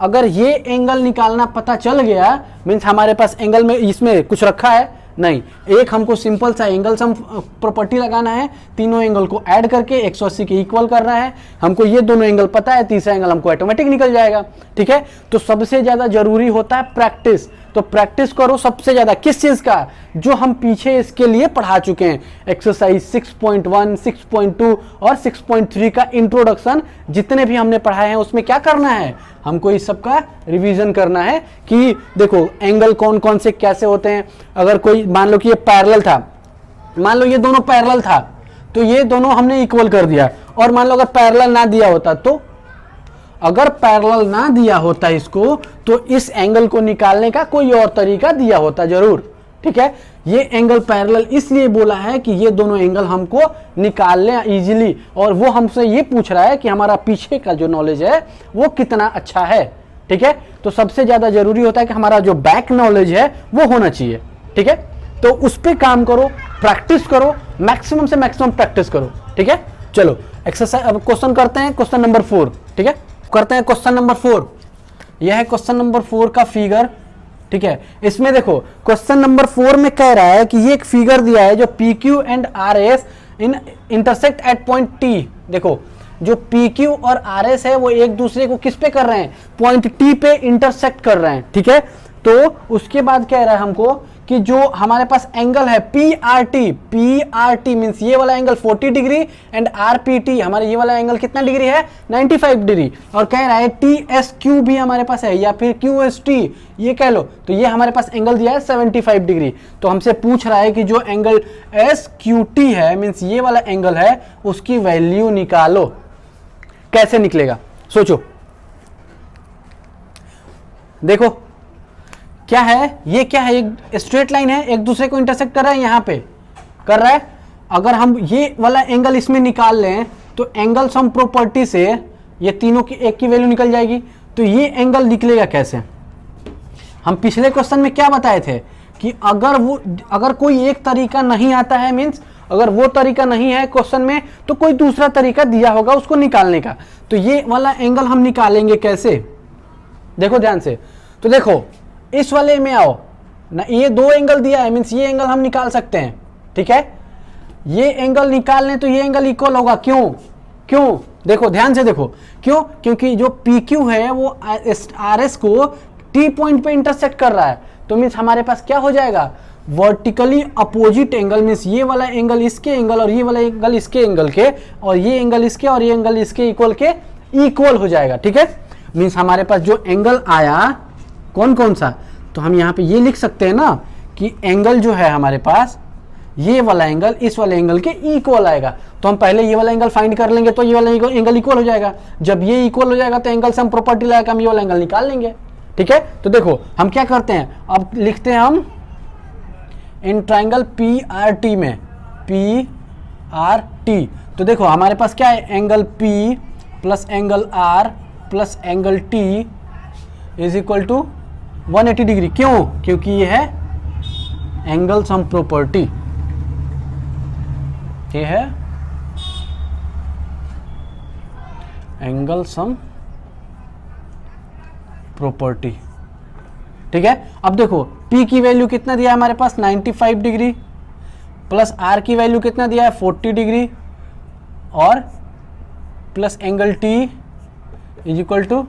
Speaker 1: अगर ये एंगल निकालना पता चल गया, मीन्स हमारे पास एंगल में इसमें कुछ रखा है नहीं, एक हमको सिंपल सा एंगल सम प्रॉपर्टी लगाना है, तीनों एंगल को ऐड करके 180 के इक्वल करना है, हमको ये दोनों एंगल पता है, तीसरा एंगल हमको ऑटोमेटिक निकल जाएगा। ठीक है, तो सबसे ज्यादा जरूरी होता है प्रैक्टिस, तो प्रैक्टिस करो सबसे ज्यादा किस चीज का, जो हम पीछे इसके लिए पढ़ा चुके हैं, एक्सरसाइज 6.1, 6.2 और 6.3 का इंट्रोडक्शन जितने भी हमने पढ़ाए हैं उसमें क्या करना है, हमको इस सब का रिवीजन करना है कि देखो एंगल कौन कौन से कैसे होते हैं। अगर कोई मान लो कि ये पैरेलल था, मान लो ये दोनों पैरेलल था तो ये दोनों हमने इक्वल कर दिया, और मान लो अगर पैरेलल ना दिया होता, तो अगर पैरेलल ना दिया होता इसको तो इस एंगल को निकालने का कोई और तरीका दिया होता जरूर। ठीक है, ये एंगल पैरेलल इसलिए बोला है कि ये दोनों एंगल हमको निकालने इजीली, और वो हमसे ये पूछ रहा है कि हमारा पीछे का जो नॉलेज है वो कितना अच्छा है। ठीक है, तो सबसे ज्यादा जरूरी होता है कि हमारा जो बैक नॉलेज है वो होना चाहिए। ठीक है, तो उस पर काम करो, प्रैक्टिस करो, मैक्सिमम से मैक्सिमम प्रैक्टिस करो। ठीक है, चलो एक्सरसाइज अब क्वेश्चन करते हैं, क्वेश्चन नंबर 4। ठीक है, करते हैं क्वेश्चन नंबर 4। यह है क्वेश्चन नंबर 4 का फिगर। ठीक है, इसमें देखो क्वेश्चन नंबर 4 में कह रहा है कि ये एक फिगर दिया है जो P Q and R S intersect at point T. देखो जो पी क्यू और आर एस है वो एक दूसरे को किस पे कर रहे हैं, पॉइंट टी पे इंटरसेक्ट कर रहे हैं। ठीक है, तो उसके बाद कह रहा है हमको कि जो हमारे पास एंगल है पी आर टी मीन्स ये वाला angle 40 degree and R P T हमारे ये वाला एंगल कितना डिग्री है 95 डिग्री, और कह रहा है टी एस क्यू भी हमारे पास है या फिर क्यू एस टी ये कह लो, तो ये हमारे पास एंगल दिया है 75 डिग्री। तो हमसे पूछ रहा है कि जो एंगल एस क्यू टी है मीन्स ये वाला एंगल है उसकी वैल्यू निकालो। कैसे निकलेगा सोचो, देखो क्या है, ये क्या है, एक स्ट्रेट लाइन है, एक दूसरे को इंटरसेक्ट कर रहा है, यहां पे कर रहा है। अगर हम ये वाला एंगल इसमें निकाल लें तो एंगल सम प्रॉपर्टी से ये तीनों की एक की वैल्यू निकल जाएगी। तो ये एंगल निकलेगा कैसे, हम पिछले क्वेश्चन में क्या बताए थे कि अगर कोई एक तरीका नहीं आता है मीन्स अगर वो तरीका नहीं है क्वेश्चन में तो कोई दूसरा तरीका दिया होगा उसको निकालने का। तो ये वाला एंगल हम निकालेंगे कैसे, देखो ध्यान से। तो देखो इस वाले में आओ ना, ये दो एंगल दिया है मीन्स ये एंगल हम निकाल सकते हैं, ठीक है। ये एंगल निकाल लें तो ये एंगल इक्वल होगा, क्यों देखो ध्यान से देखो, क्यों, क्योंकि जो पी क्यू है वो आर एस को टी पॉइंट पे इंटरसेक्ट कर रहा है। तो मीन्स हमारे पास क्या हो जाएगा, वर्टिकली अपोजिट एंगल मीन्स ये वाला एंगल इसके एंगल और ये वाला एंगल इसके एंगल के, और ये एंगल इसके और ये एंगल इसके इक्वल हो जाएगा, ठीक है। मीन्स हमारे पास जो एंगल आया कौन सा, तो हम यहाँ पे ये लिख सकते हैं ना कि एंगल जो है हमारे पास ये वाला एंगल इस वाले एंगल के इक्वल आएगा। तो हम पहले ये वाला एंगल फाइंड कर लेंगे तो ये वाला एंगल इक्वल हो जाएगा। जब ये इक्वल हो जाएगा तो एंगल सम प्रॉपर्टी लगाकर हम ये वाला एंगल निकाल लेंगे, ठीक है। तो देखो हम क्या करते हैं, अब लिखते हैं हम in triangle P R T में पी आर टी। तो देखो हमारे पास क्या है, angle P plus angle R plus angle T is equal to 180 degree. क्यों, क्योंकि ये है एंगल सम प्रॉपर्टी, ये है एंगल सम प्रॉपर्टी, ठीक है। अब देखो P की वैल्यू कितना दिया है हमारे पास 95 डिग्री प्लस R की वैल्यू कितना दिया है 40 डिग्री और plus angle T is equal to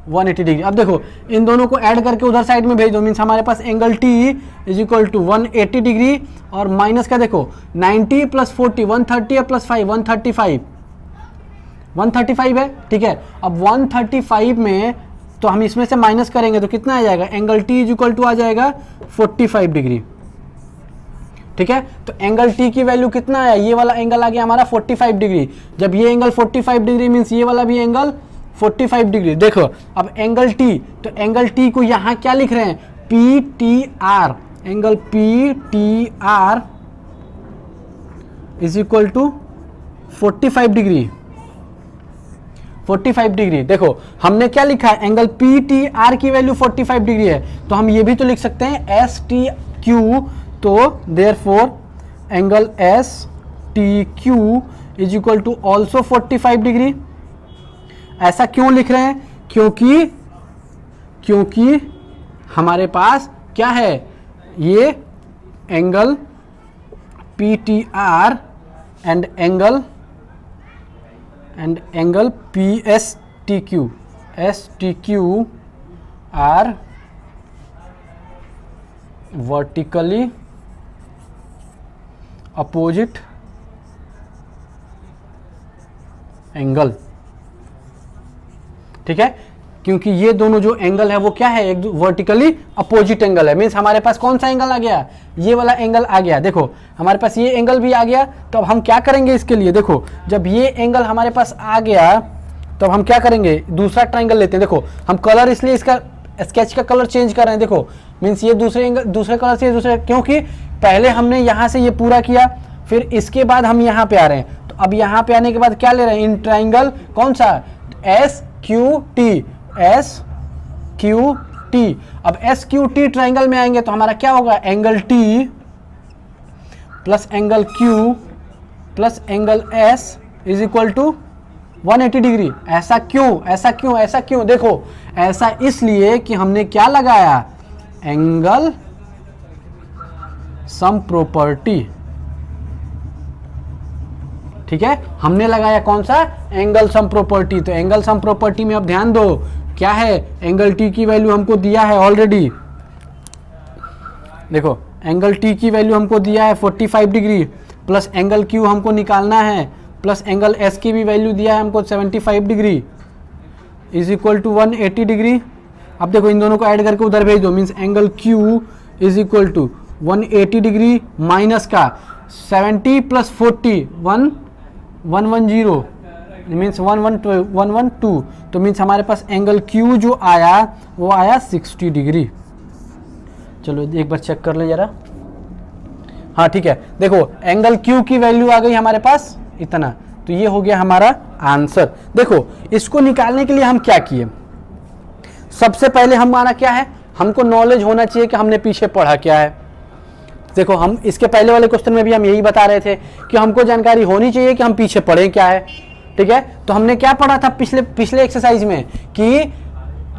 Speaker 1: 180 degree. अब देखो इन दोनों को ऐड करके उधर साइड में भेज दो, मीन्स हमारे पास angle T is equal to 180 degree और माइनस का देखो 90 प्लस 40 130 प्लस 5 135 है, ठीक है। अब 135 में तो हम इसमें से माइनस करेंगे तो कितना आ जाएगा, angle T is equal to आ जाएगा 45 डिग्री, ठीक है। तो एंगल T की वैल्यू कितना आया, ये वाला एंगल आ गया हमारा 45 डिग्री। जब ये एंगल 45 डिग्री मीन्स ये वाला भी एंगल 45 डिग्री। देखो अब एंगल T, तो एंगल T को यहाँ क्या लिख रहे हैं, P T R, angle P T R is equal to 45 degree 45 degree. देखो हमने क्या लिखा है, एंगल पी टी आर की वैल्यू 45 डिग्री है, तो हम ये भी तो लिख सकते हैं एस टी क्यू। तो therefore angle S T Q is equal to also 45 degree. ऐसा क्यों लिख रहे हैं, क्योंकि हमारे पास क्या है, ये angle P T are and angle P S T Q are vertically opposite angle, ठीक है। क्योंकि ये दोनों जो एंगल है वो क्या है, एक वर्टिकली अपोजिट एंगल है। मीन्स हमारे पास कौन सा एंगल आ गया, ये वाला एंगल आ गया। देखो हमारे पास ये एंगल भी आ गया, तो अब हम क्या करेंगे इसके लिए, देखो जब ये एंगल हमारे पास आ गया तो हम क्या करेंगे, दूसरा ट्राइंगल लेते हैं। देखो हम कलर इसलिए इसका स्केच का कलर चेंज कर रहे हैं। देखो मीन्स ये दूसरे कलर से दूसरे, क्योंकि पहले हमने यहाँ से ये पूरा किया फिर इसके बाद हम यहाँ पे आ रहे हैं। तो अब यहाँ पे आने के बाद क्या ले रहे हैं, इन ट्राइंगल कौन सा, एस क्यू टी। अब एस क्यू टी ट्राइंगल में आएंगे तो हमारा क्या होगा, angle T plus angle Q plus angle S is equal to 180 degree. ऐसा क्यों, देखो ऐसा इसलिए कि हमने क्या लगाया, एंगल सम प्रॉपर्टी, ठीक है। हमने लगाया कौन सा, एंगल सम प्रॉपर्टी। तो एंगल सम प्रॉपर्टी में अब ध्यान दो क्या है, एंगल टी की वैल्यू हमको दिया है ऑलरेडी। देखो एंगल टी की वैल्यू हमको दिया है 45 डिग्री, प्लस एंगल क्यू हमको निकालना है, प्लस एंगल एस की भी वैल्यू दिया है हमको 75 degree is equal to 180 degree. अब देखो इन दोनों को ऐड करके उधर भेज दो, means angle Q is equal to 180 degree minus का 70 प्लस 40 110 मीन्स 112, तो मीन्स हमारे पास एंगल क्यू जो आया वो आया 60 डिग्री। चलो एक बार चेक कर ले जरा। हाँ ठीक है, देखो एंगल क्यू की वैल्यू आ गई हमारे पास इतना, तो ये हो गया हमारा आंसर। देखो इसको निकालने के लिए हम क्या किए, सबसे पहले हमारा क्या है, हमको नॉलेज होना चाहिए कि हमने पीछे पढ़ा क्या है। देखो हम इसके पहले वाले क्वेश्चन में भी हम यही बता रहे थे कि हमको जानकारी होनी चाहिए कि हम पीछे पढ़े क्या है, ठीक है। तो हमने क्या पढ़ा था पिछले एक्सरसाइज में कि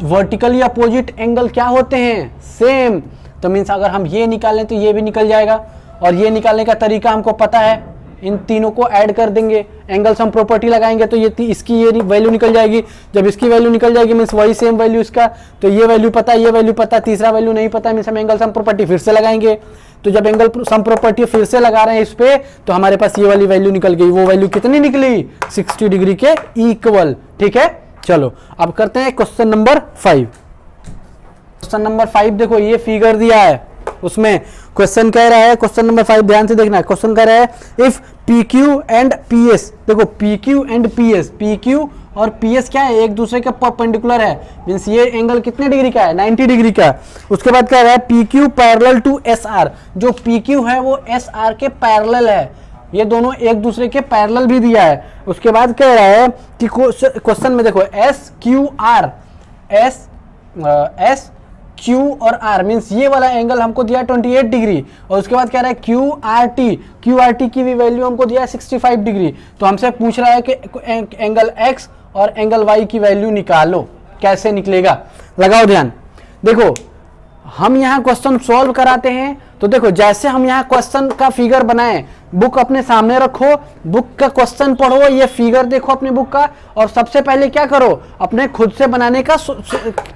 Speaker 1: वर्टिकली अपोजिट एंगल क्या होते हैं, सेम। तो मीन्स अगर हम ये निकालें तो ये भी निकल जाएगा, और ये निकालने का तरीका हमको पता है, इन तीनों को ऐड कर देंगे, एंगल सम प्रॉपर्टी लगाएंगे तो ये इसकी ये वैल्यू निकल जाएगी। जब इसकी वैल्यू निकल जाएगी मीन्स वही सेम वैल्यू इसका, तो ये वैल्यू पता है, ये वैल्यू पता है, तीसरा वैल्यू नहीं पता मीन्स हम एंगल सम प्रॉपर्टी फिर से लगाएंगे। तो जब एंगल सम प्रॉपर्टी फिर से लगा रहे हैं इस पे, तो हमारे पास ये वाली वैल्यू निकल गई। वो वैल्यू कितनी निकली, 60 डिग्री के इक्वल, ठीक है। चलो अब करते हैं क्वेश्चन नंबर 5। क्वेश्चन नंबर 5 देखो ये फिगर दिया है, उसमें क्वेश्चन कह रहा है, क्वेश्चन नंबर 5 ध्यान से देखना, क्वेश्चन कह रहा है इफ PQ एंड PS, देखो PQ एंड PS, PQ और PS क्या है, एक दूसरे के परपेंडिकुलर है, मींस ये एंगल कितने डिग्री का है, 90 डिग्री का। उसके बाद कह रहा है PQ पैरेलल टू SR, जो PQ है वो SR के पैरेलल है, ये दोनों एक दूसरे के पैरेलल भी दिया है। उसके बाद कह रहा है कि क्वेश्चन में देखो S Q और R मीन्स ये वाला एंगल हमको दिया है 28 डिग्री, और उसके बाद कह रहा है QRT की भी वैल्यू हमको दिया है 65 डिग्री। तो हमसे पूछ रहा है कि एंगल X और एंगल Y की वैल्यू निकालो, कैसे निकलेगा, लगाओ ध्यान। देखो हम यहाँ क्वेश्चन सॉल्व कराते हैं, तो देखो जैसे हम यहाँ क्वेश्चन का फिगर बनाएं, बुक अपने सामने रखो, बुक का क्वेश्चन पढ़ो, ये फिगर देखो अपने बुक का, और सबसे पहले क्या करो, अपने खुद से बनाने का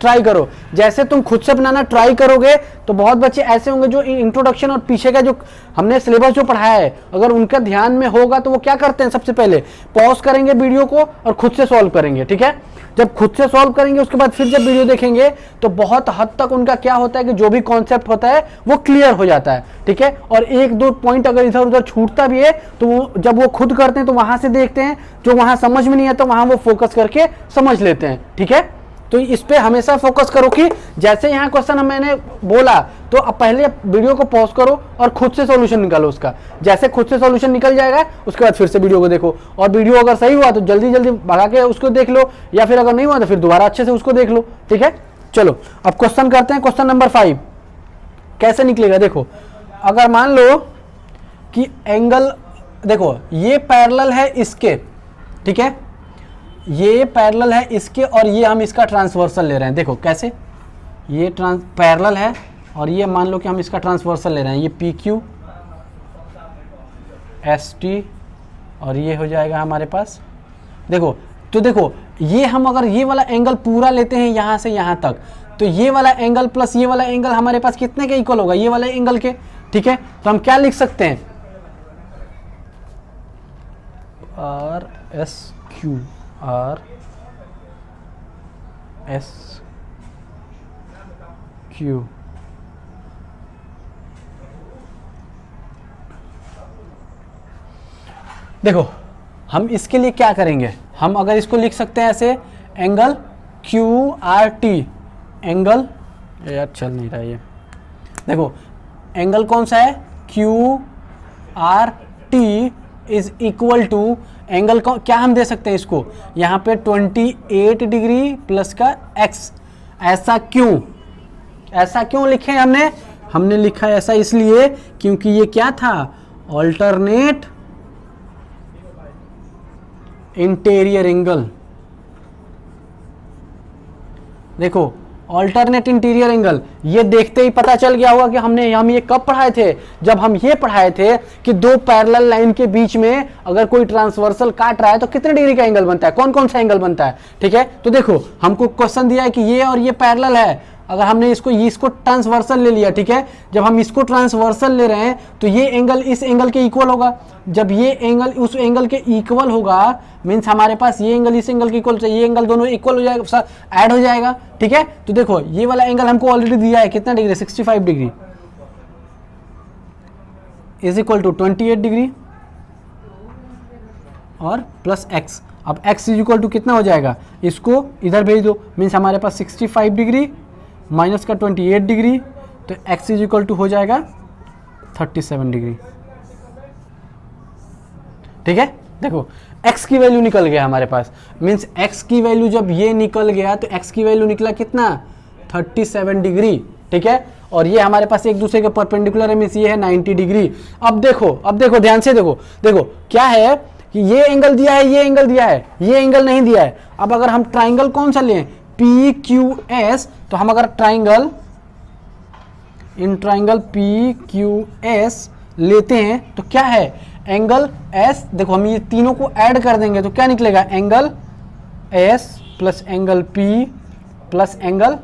Speaker 1: ट्राई करो। जैसे तुम खुद से बनाना ट्राई करोगे तो बहुत बच्चे ऐसे होंगे जो इंट्रोडक्शन और पीछे का जो हमने सिलेबस जो पढ़ाया है अगर उनका ध्यान में होगा तो वो क्या करते हैं, सबसे पहले पॉज करेंगे वीडियो को और खुद से सॉल्व करेंगे, ठीक है। जब खुद से सॉल्व करेंगे उसके बाद फिर जब वीडियो देखेंगे तो बहुत हद तक उनका क्या होता है कि जो भी कॉन्सेप्ट होता है वो क्लियर हो जाता है, ठीक है। और एक दो पॉइंट अगर इधर उधर छूटता भी है तो वो जब वो खुद करते हैं तो वहां से देखते हैं, जो वहां समझ में नहीं आता वहां वो फोकस करके समझ लेते हैं, ठीक है। तो इस पे हमेशा फोकस करो कि जैसे यहाँ क्वेश्चन मैंने बोला तो अब पहले वीडियो को पॉज करो और खुद से सॉल्यूशन निकालो उसका। जैसे खुद से सॉल्यूशन निकल जाएगा उसके बाद फिर से वीडियो को देखो, और वीडियो अगर सही हुआ तो जल्दी जल्दी भगा के उसको देख लो, या फिर अगर नहीं हुआ तो फिर दोबारा अच्छे से उसको देख लो, ठीक है। चलो अब क्वेश्चन करते हैं, क्वेश्चन नंबर 5 कैसे निकलेगा। देखो अगर मान लो कि एंगल, देखो ये पैरेलल है इसके, ठीक है, ये पैरेलल है इसके और ये हम इसका ट्रांसवर्सल ले रहे हैं। देखो कैसे, ये पैरेलल है और ये मान लो कि हम इसका ट्रांसवर्सल ले रहे हैं, ये PQ ST और ये हो जाएगा हमारे पास। देखो तो देखो ये हम अगर ये वाला एंगल पूरा लेते हैं यहाँ से यहाँ तक, तो ये वाला एंगल प्लस ये वाला एंगल हमारे पास कितने के इक्वल होगा, ये वाले एंगल के, ठीक है। तो हम क्या लिख सकते हैं, RSQ देखो हम इसके लिए क्या करेंगे, हम अगर इसको लिख सकते हैं ऐसे, एंगल QRT, एंगल यार चल नहीं रहा ये, देखो एंगल कौन सा है, QRT is equal to angle को क्या हम दे सकते हैं इसको, यहाँ पे 28 डिग्री प्लस का x। ऐसा क्यों लिखे हमने लिखा ऐसा इसलिए क्योंकि ये क्या था, ऑल्टरनेट इंटीरियर एंगल। देखो ऑल्टरनेट इंटीरियर एंगल, ये देखते ही पता चल गया होगा कि हम ये कब पढ़ाए थे, जब हम ये पढ़ाए थे कि दो पैरेलल लाइन के बीच में अगर कोई ट्रांसवर्सल काट रहा है तो कितने डिग्री का एंगल बनता है, कौन कौन सा एंगल बनता है, ठीक है। तो देखो हमको क्वेश्चन दिया है कि ये और ये पैरेलल है, अगर हमने इसको ट्रांसवर्सल ले लिया, ठीक है, जब हम इसको ट्रांसवर्सल ले रहे हैं तो ये एंगल इस एंगल के इक्वल होगा। जब ये एंगल उस एंगल के इक्वल होगा मीन्स हमारे पास ये एंगल इस एंगल के इक्वल, ये एंगल दोनों इक्वल हो जाएगा, ऐड हो जाएगा, ठीक है। तो देखो ये वाला एंगल हमको ऑलरेडी दिया है कितना degree, 65 degree is equal to 28 degree और प्लस x। अब x इज इक्वल टू कितना हो जाएगा, इसको इधर भेज दो, मीन्स हमारे पास 65 डिग्री माइनस का 28 डिग्री, तो x इज इक्वल टू हो जाएगा 37 डिग्री, ठीक है। देखो x की वैल्यू निकल गया हमारे पास, मीन्स x की वैल्यू जब ये निकल गया तो x की वैल्यू निकला कितना, 37 डिग्री, ठीक है। और ये हमारे पास एक दूसरे के परपेंडिकुलर है, मीन्स ये है 90 डिग्री। अब देखो ध्यान से देखो क्या है कि ये एंगल दिया है, ये एंगल दिया है, ये एंगल नहीं दिया है। अब अगर हम ट्राइंगल कौन सा लें, PQS, तो हम अगर ट्राइंगल PQS लेते हैं तो क्या है, एंगल S, देखो हम ये तीनों को ऐड कर देंगे तो क्या निकलेगा, angle S plus angle P plus angle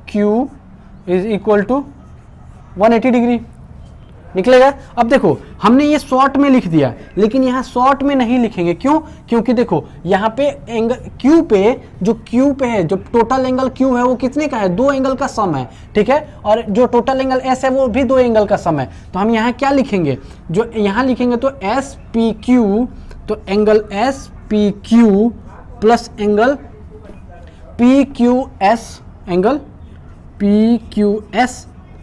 Speaker 1: Q is equal to 180 degree निकलेगा। अब देखो हमने ये शॉर्ट में लिख दिया, लेकिन यहाँ शॉर्ट में नहीं लिखेंगे, क्यों, क्योंकि देखो यहाँ पे एंगल Q पे है, जो टोटल एंगल Q है वो कितने का है, 2 एंगल का सम है, ठीक है। और जो टोटल एंगल S है वो भी 2 एंगल का सम है। तो हम यहाँ क्या लिखेंगे, जो यहाँ लिखेंगे तो SPQ, तो angle SPQ plus angle PQS, angle PQS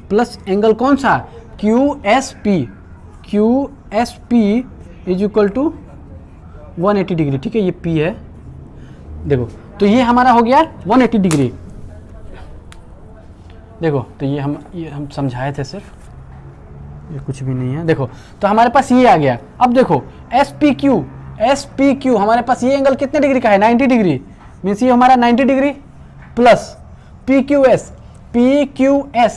Speaker 1: plus angle कौन सा, QSP is equal to 180 degree, ठीक है, ये P है। देखो तो ये हमारा हो गया 180 डिग्री। देखो तो ये हम समझाए थे सिर्फ, ये कुछ भी नहीं है। देखो तो हमारे पास ये आ गया। अब देखो SPQ हमारे पास ये एंगल कितने डिग्री का है, 90 डिग्री, मीन्स ये हमारा 90 डिग्री प्लस PQS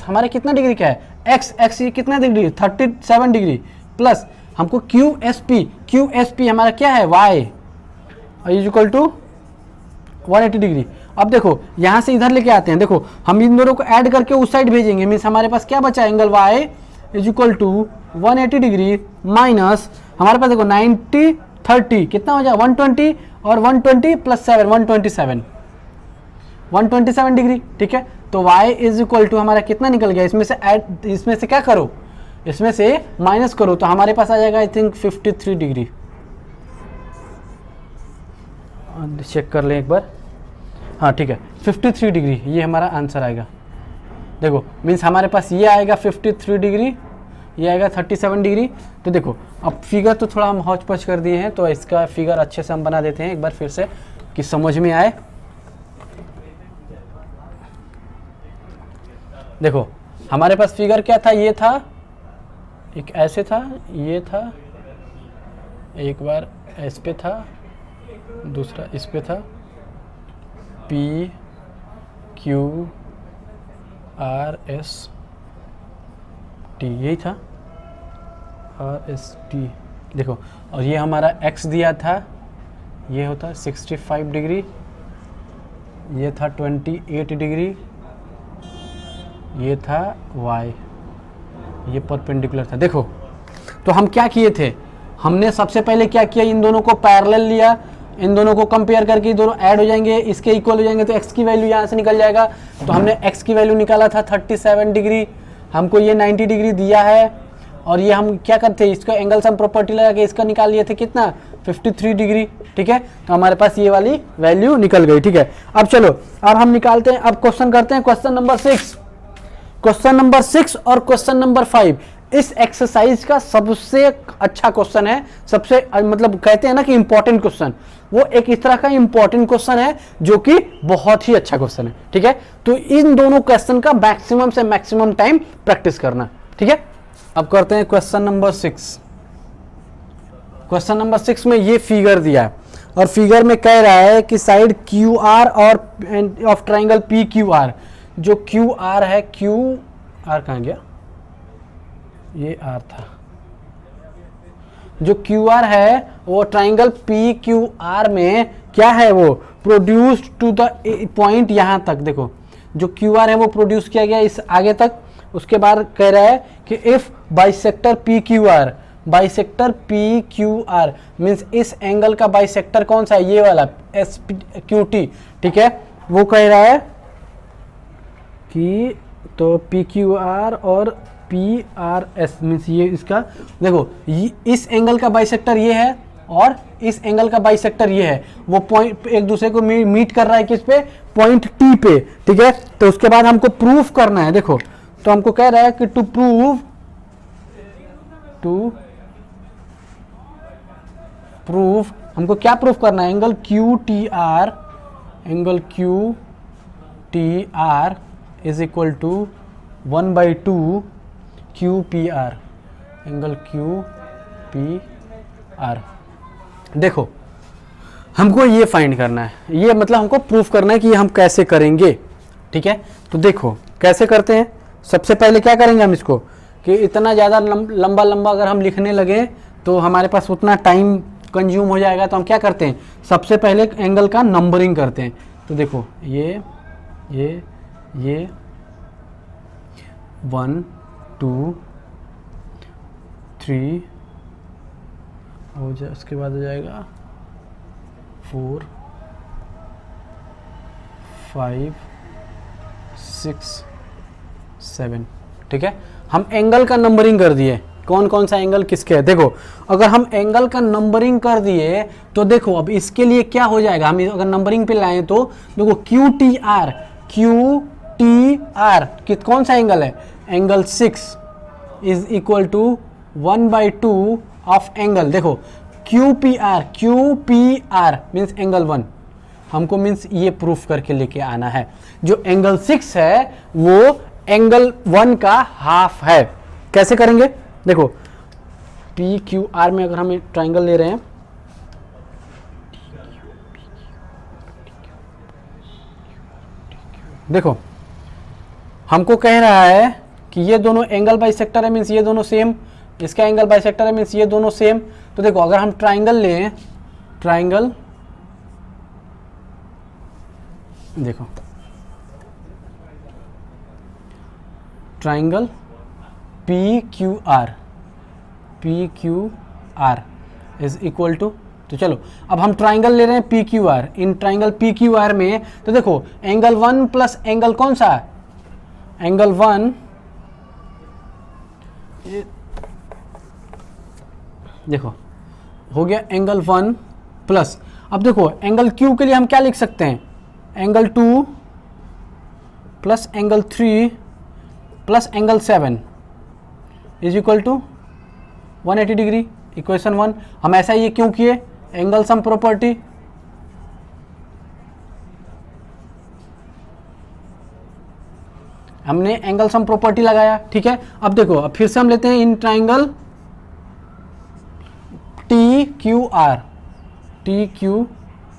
Speaker 1: हमारे कितना डिग्री का है, x ये कितना डिग्री, 37 डिग्री प्लस हमको QSP हमारा क्या है, y is equal to 180 degree. अब देखो यहाँ से इधर लेके आते हैं, देखो हम इन दोनों को ऐड करके उस साइड भेजेंगे, मीन्स हमारे पास क्या बचा, angle y is equal to 180 degree minus हमारे पास देखो 90 30 कितना हो जाएगा 120 और 120 प्लस 7 127 डिग्री, ठीक है। तो y इज इक्वल टू हमारा कितना निकल गया, इसमें से क्या करो, इसमें से माइनस करो, तो हमारे पास आ जाएगा आई थिंक 53 डिग्री। चेक कर लें एक बार, हाँ ठीक है 53 डिग्री ये हमारा आंसर आएगा। देखो मीन्स हमारे पास ये आएगा 53 डिग्री, ये आएगा 37 डिग्री। तो देखो अब फिगर तो थोड़ा हम हौच पौच कर दिए हैं, तो इसका फिगर अच्छे से हम बना देते हैं एक बार फिर से कि समझ में आए। देखो हमारे पास फिगर क्या था, ये था एक ऐसे था, ये था एक बार इस पे था, दूसरा इस पे था, P Q R S T यही था, R S T। देखो और ये हमारा x दिया था, ये होता 65 डिग्री, ये था 28 डिग्री, ये था y, ये परपेंडिकुलर था। देखो तो हम क्या किए थे, हमने सबसे पहले क्या किया, इन दोनों को पैरेलल लिया, इन दोनों को कंपेयर करके दोनों ऐड हो जाएंगे, इसके इक्वल हो जाएंगे, तो x की वैल्यू यहाँ से निकल जाएगा। तो हमने x की वैल्यू निकाला था 37 डिग्री, हमको ये 90 डिग्री दिया है, और ये हम क्या करते हैं, इसका एंगल सम प्रॉपर्टी लगा के इसका निकाल लिए थे कितना 53 डिग्री, ठीक है। तो हमारे पास ये वाली वैल्यू निकल गई, ठीक है। अब चलो अब हम निकालते हैं, अब क्वेश्चन करते हैं, क्वेश्चन नंबर 6 और क्वेश्चन नंबर 5 इस एक्सरसाइज का सबसे अच्छा क्वेश्चन है, सबसे मतलब कहते हैं ना कि इंपॉर्टेंट क्वेश्चन, वो एक इस तरह का इंपॉर्टेंट क्वेश्चन है जो कि बहुत ही अच्छा क्वेश्चन है, ठीक है। तो इन दोनों क्वेश्चन का मैक्सिमम से मैक्सिमम टाइम प्रैक्टिस करना, ठीक है। अब करते हैं क्वेश्चन नंबर 6। क्वेश्चन नंबर 6 में ये फिगर दिया है, और फिगर में कह रहा है कि साइड QR और ऑफ ट्राइंगल PQR, जो QR है, QR कहाँ गया, ये R था, जो QR है वो ट्राइंगल PQR में क्या है, वो प्रोड्यूस्ड टू द पॉइंट यहाँ तक। देखो जो क्यू आर है वो प्रोड्यूस किया गया इस आगे तक। उसके बाद कह रहा है कि if bisector P Q are, bisector P Q are means इस एंगल का बाइसेक्टर कौन सा है, ये वाला एस क्यू टी, ठीक है। वो कह रहा है कि तो पी क्यू आर और पी आर एस मीन्स ये इसका देखो इस एंगल का बाइसेक्टर ये है और इस एंगल का बाइसेक्टर ये है, वो पॉइंट एक दूसरे को मीट कर रहा है किस पे, पॉइंट टी पे, ठीक है। तो उसके बाद हमको प्रूफ करना है, देखो तो हमको कह रहा है कि टू प्रूव हमको क्या प्रूफ करना है, angle Q T R is equal to 1/2 Q P R, angle Q P R. देखो हमको ये फाइंड करना है, ये मतलब हमको प्रूफ करना है कि हम कैसे करेंगे, ठीक है। तो देखो कैसे करते हैं। सबसे पहले क्या करेंगे हम इसको कि इतना ज़्यादा लंबा लंबा अगर हम लिखने लगे तो हमारे पास उतना टाइम कंज्यूम हो जाएगा। तो हम क्या करते हैं, सबसे पहले एंगल का नंबरिंग करते हैं। तो देखो ये 1 2 3 हो जाए, उसके बाद हो जाएगा 4 5 6 7, ठीक है। हम एंगल का नंबरिंग कर दिए, कौन कौन सा एंगल किसके है। देखो अगर हम एंगल का नंबरिंग कर दिए तो देखो अब इसके लिए क्या हो जाएगा, हम अगर नंबरिंग पे लाएं तो देखो क्यू टी आर कौन सा एंगल है, angle 6 is equal to 1/2 of angle, देखो Q P R means angle 1, हमको मीन्स ये प्रूफ करके लेके आना है। जो एंगल 6 है वो एंगल 1 का हाफ है। कैसे करेंगे, देखो पी क्यू आर में अगर हम ट्राइंगल ले रहे हैं, देखो हमको कह रहा है कि ये दोनों एंगल बाइसेक्टर है मीन्स ये दोनों सेम, इसका एंगल बाइसेक्टर है मीन्स ये दोनों सेम। तो देखो अगर हम ट्राइंगल लें, ट्राइंगल देखो triangle P Q R is equal to, तो चलो अब हम ट्राइंगल ले रहे हैं पी क्यू आर। इन ट्राइंगल पी क्यू आर में तो देखो एंगल 1 प्लस एंगल कौन सा, एंगल 1 देखो हो गया एंगल 1 प्लस, अब देखो एंगल क्यू के लिए हम क्या लिख सकते हैं, angle 2 plus angle 3 plus angle 7 is equal to 180 degree, equation 1। हम ऐसा ये क्यों किए, एंगल सम प्रॉपर्टी, हमने एंगल सम प्रॉपर्टी लगाया, ठीक है। अब देखो अब फिर से हम लेते हैं in triangle T Q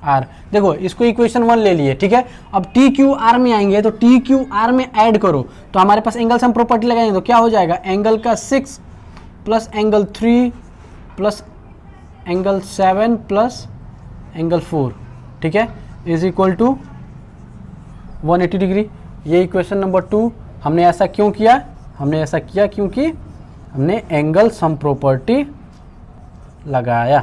Speaker 1: R, देखो इसको इक्वेशन 1 ले लिए, ठीक है। अब टी क्यू आर में आएंगे तो टी क्यू आर में ऐड करो तो हमारे पास एंगल सम प्रॉपर्टी लगाएंगे तो क्या हो जाएगा, एंगल का 6 plus angle 3 plus angle 7 plus angle 4, ठीक है, इज इक्वल टू 180 डिग्री। ये इक्वेशन नंबर 2। हमने ऐसा क्यों किया, हमने ऐसा किया क्योंकि हमने एंगल सम प्रॉपर्टी लगाया,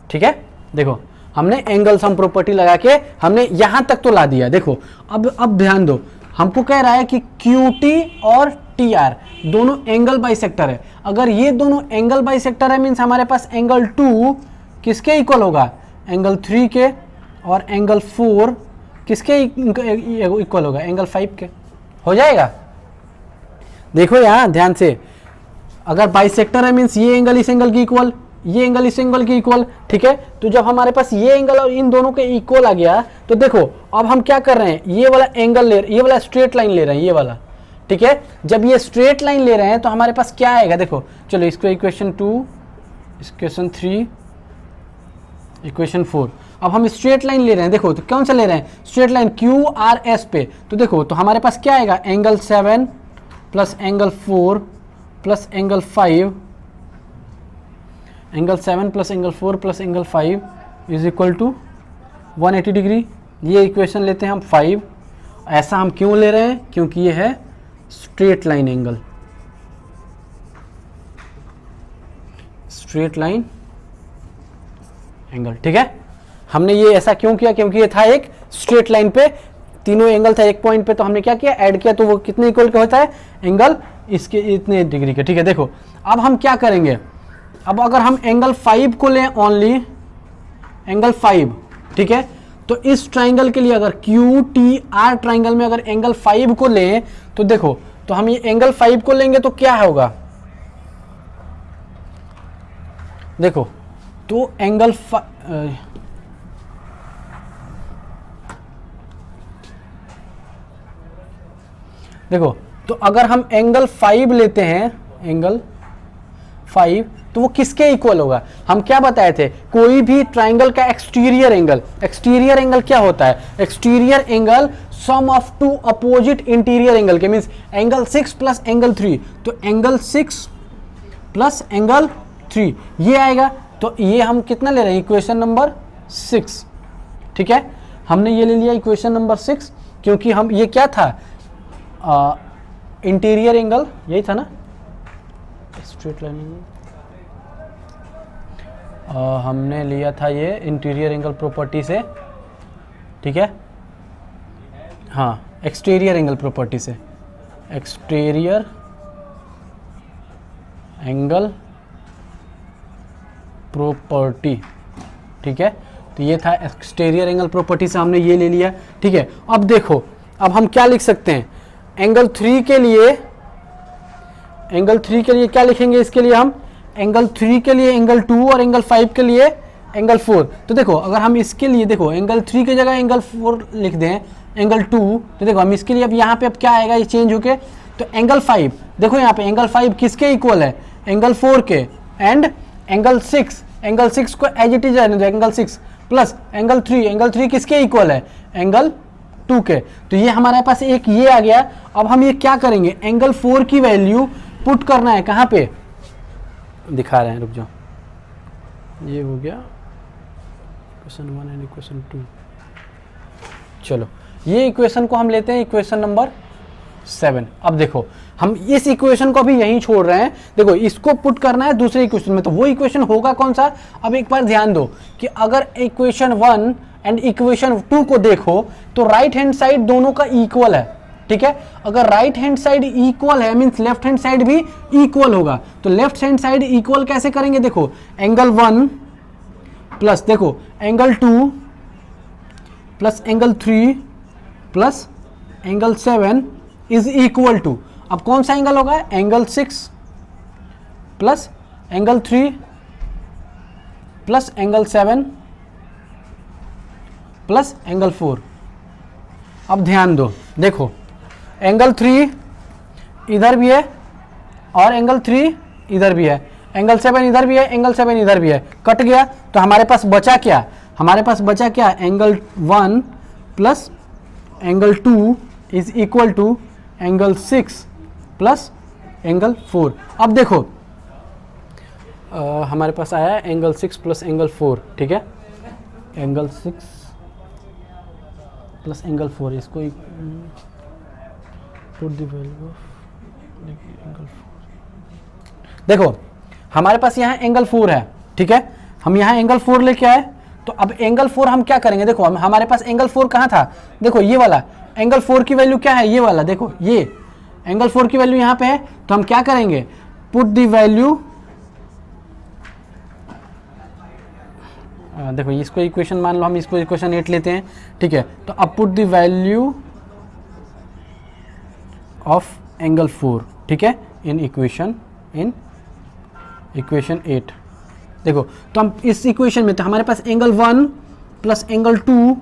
Speaker 1: ठीक है। देखो हमने एंगल सम प्रॉपर्टी लगा के हमने यहां तक तो ला दिया। देखो अब ध्यान दो, हमको कह रहा है कि QT और TR दोनों एंगल बाइसेक्टर है। अगर ये दोनों एंगल बाइसेक्टर है मीन्स हमारे पास एंगल 2 किसके इक्वल होगा, एंगल 3 के, और एंगल 4 किसके इक्वल होगा, एंगल 5 के। हो जाएगा, देखो यहां ध्यान से, अगर बाइसेक्टर है मीन्स ये एंगल इस एंगल की इक्वल, ये एंगल इस एंगल की इक्वल, ठीक है। तो जब हमारे पास ये एंगल और इन दोनों के इक्वल आ गया तो देखो अब हम क्या कर रहे हैं, ये वाला एंगल ये वाला स्ट्रेट लाइन ले रहे हैं, ये वाला, ठीक है। जब ये स्ट्रेट लाइन ले रहे हैं तो हमारे पास क्या आएगा, देखो चलो इसको इक्वेशन 2, इक्वेशन 3, इक्वेशन 4। अब हम स्ट्रेट लाइन ले रहे हैं, देखो तो कौन सा ले रहे हैं, स्ट्रेट लाइन QRS पे। तो देखो तो हमारे पास क्या आएगा, angle 7 plus angle 4 plus angle 5, angle 7 plus angle 4 plus angle 5 is equal to 180 degree, ये इक्वेशन लेते हैं हम 5। ऐसा हम क्यों ले रहे हैं? क्योंकि ये है straight line angle, straight line angle, ठीक है। हमने ये ऐसा क्यों किया? क्योंकि ये था एक स्ट्रेट लाइन पे, तीनों एंगल था एक पॉइंट पे, तो हमने क्या किया, ऐड किया, तो वो कितने इक्वल का होता है? एंगल इसके इतने डिग्री के, ठीक है। देखो अब हम क्या करेंगे, अब अगर हम एंगल 5 को लें, ओनली एंगल 5, ठीक है, तो इस ट्राइंगल के लिए अगर क्यू टी आर ट्राइंगल में अगर एंगल 5 को लें, तो देखो, तो हम ये एंगल 5 को लेंगे तो क्या होगा, देखो, तो एंगल देखो, तो अगर हम एंगल 5 लेते हैं, एंगल 5, तो वो किसके इक्वल होगा? हम क्या बताए थे, कोई भी ट्राइंगल का एक्सटीरियर एंगल, एक्सटीरियर एंगल क्या होता है? Exterior angle sum of two opposite interior angle के, मींस एंगल 6 प्लस एंगल 3, तो एंगल 6 प्लस एंगल 3 ये आएगा। तो ये हम कितना ले रहे हैं? इक्वेशन नंबर 6, ठीक है। हमने ये ले लिया इक्वेशन नंबर 6, क्योंकि हम ये क्या था, इंटीरियर एंगल, यही था ना, स्ट्रेट लाइन एंगल, हमने लिया था ये इंटीरियर एंगल प्रॉपर्टी से, ठीक है, हाँ, एक्सटीरियर एंगल प्रॉपर्टी से, एक्सटीरियर एंगल प्रॉपर्टी, ठीक है। तो ये था एक्सटीरियर एंगल प्रॉपर्टी से हमने ये ले लिया, ठीक है। अब देखो, अब हम क्या लिख सकते हैं, एंगल 3 के लिए, एंगल 3 के लिए क्या लिखेंगे? इसके लिए हम एंगल 3 के लिए एंगल 2 और एंगल 5 के लिए एंगल 4। तो देखो, अगर हम इसके लिए, देखो, एंगल 3 की जगह एंगल 4 लिख दें, एंगल 2, तो देखो हम इसके लिए अब यहाँ पे अब क्या आएगा, ये चेंज होके, तो एंगल 5, देखो यहाँ पे एंगल 5 किसके इक्वल है? एंगल 4 के, एंड एंगल 6, एंगल 6 को एज इट इज रहने दो, एंगल 6 प्लस एंगल 3, एंगल 3 किसके इक्वल है? एंगल 2 के। तो ये हमारे पास एक ये आ गया। अब हम ये क्या करेंगे, एंगल 4 की वैल्यू पुट करना है कहाँ पे, दिखा रहे हैं, रुक जाओ, ये हो गया इक्वेशन 1 एंड इक्वेशन 2। चलो, ये इक्वेशन को हम लेते हैं इक्वेशन नंबर 7। अब देखो, हम इस इक्वेशन को भी यहीं छोड़ रहे हैं, देखो इसको पुट करना है दूसरे इक्वेशन में, तो वो इक्वेशन होगा कौन सा? अब एक बार ध्यान दो कि अगर इक्वेशन 1 एंड इक्वेशन 2 को देखो, तो राइट हैंड साइड दोनों का इक्वल है, ठीक है। अगर राइट हैंड साइड इक्वल है, मींस लेफ्ट हैंड साइड भी इक्वल होगा। तो लेफ्ट हैंड साइड इक्वल कैसे करेंगे? देखो, एंगल 1 प्लस, देखो, angle 2 plus angle 3 plus angle 7 is equal to, अब कौन सा एंगल होगा? Angle 6 plus angle 3 plus angle 7 plus angle 4। अब ध्यान दो, देखो, एंगल 3 इधर भी है और एंगल 3 इधर भी है, एंगल 7 इधर भी है, एंगल 7 इधर भी है, कट गया। तो हमारे पास बचा क्या? हमारे पास बचा क्या? Angle 1 plus angle 2 is equal to angle 6 plus angle 4। अब देखो, हमारे पास आया एंगल 6 प्लस एंगल 4, ठीक है, एंगल 6 प्लस एंगल 4, इसको put the value of angle 4। देखो, हमारे पास यहाँ एंगल 4 है, ठीक है, हम यहाँ एंगल 4 लेके आए। तो अब एंगल 4 हम क्या करेंगे? देखो, हमारे पास एंगल 4 कहाँ था? देखो, ये वाला एंगल 4 की वैल्यू क्या है? ये वाला, देखो, ये एंगल 4 की वैल्यू यहाँ पे है। तो हम क्या करेंगे? पुट द वैल्यू, देखो, इसको इक्वेशन मान लो, हम इसको इक्वेशन 8 लेते हैं, ठीक है। तो अब put the value of angle 4, ठीक है, इन इक्वेशन 8। देखो, तो हम इस इक्वेशन में, तो हमारे पास angle 1 plus angle 2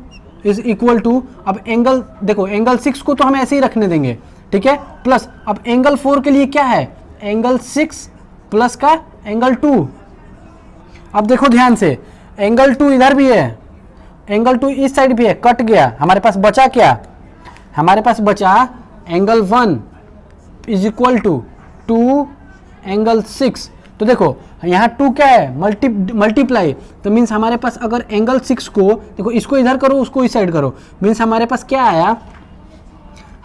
Speaker 1: is equal to, अब एंगल, देखो, एंगल 6 को तो हम ऐसे ही रखने देंगे, ठीक है, प्लस अब एंगल 4 के लिए क्या है? एंगल 6 प्लस का एंगल 2। अब देखो ध्यान से, एंगल 2 इधर भी है, एंगल 2 इस साइड भी है, कट गया। हमारे पास बचा क्या? हमारे पास बचा angle 1 is equal to 2 angle 6 तो देखो यहाँ 2 क्या है, मल्टीप्लाई, तो मीन्स हमारे पास अगर एंगल 6 को, देखो इसको इधर करो उसको इस साइड करो, मीन्स हमारे पास क्या आया,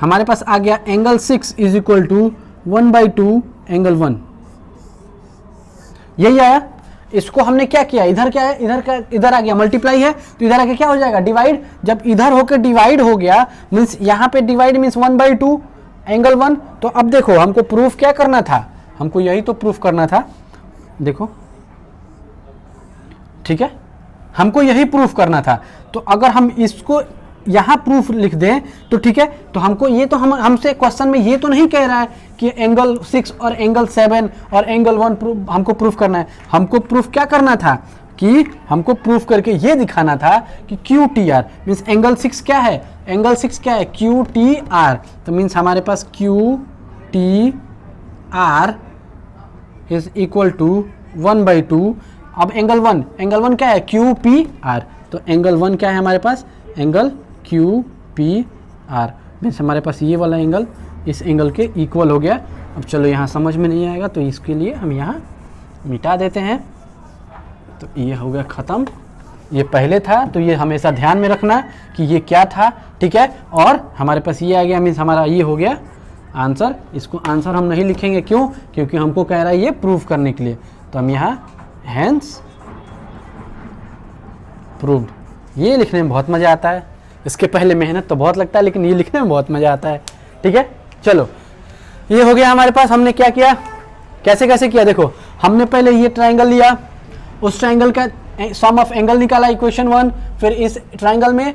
Speaker 1: हमारे पास आ गया angle 6 is equal to 1/2 angle 1, यही आया। इसको हमने क्या किया, इधर क्या है, इधर आ गया मल्टीप्लाई है, तो इधर आके क्या हो जाएगा, डिवाइड। जब इधर होकर डिवाइड हो गया मीन्स यहाँ पे डिवाइड मीन्स 1/2 एंगल 1। तो अब देखो हमको प्रूफ क्या करना था, हमको यही तो प्रूफ करना था, देखो ठीक है, हमको यही प्रूफ करना था। तो अगर हम इसको यहाँ प्रूफ लिख दें तो ठीक है, तो हमको ये तो हमसे क्वेश्चन में ये तो नहीं कह रहा है कि एंगल 6 और एंगल 7 और एंगल 1 हमको प्रूफ करना है। हमको प्रूफ क्या करना था कि हमको प्रूफ करके ये दिखाना था कि Q T R means angle 6 क्या है, एंगल 6 क्या है, क्यू टी आर। तो मीन्स हमारे पास Q T R is equal to 1/2। अब एंगल 1 क्या है, क्यू पी आर। तो एंगल 1 क्या है हमारे पास, angle Q P R, means हमारे पास ये वाला एंगल इस एंगल के इक्वल हो गया। अब चलो यहाँ समझ में नहीं आएगा तो इसके लिए हम यहाँ मिटा देते हैं। तो ये हो गया ख़त्म, ये पहले था तो ये हमेशा ध्यान में रखना कि ये क्या था, ठीक है। और हमारे पास ये आ गया मीन्स हमारा ये हो गया आंसर। इसको आंसर हम नहीं लिखेंगे, क्यों, क्योंकि हमको कह रहा है ये प्रूव करने के लिए। तो हम यहाँ हैंस प्रूव्ड, ये लिखने में बहुत मज़ा आता है। इसके पहले मेहनत तो बहुत लगता है लेकिन ये लिखने में बहुत मज़ा आता है, ठीक है। चलो ये हो गया हमारे पास, हमने क्या किया, कैसे कैसे किया, देखो हमने पहले ये ट्राइंगल लिया, उस ट्राइंगल का सम ऑफ एंगल निकाला इक्वेशन 1, फिर इस ट्राइंगल में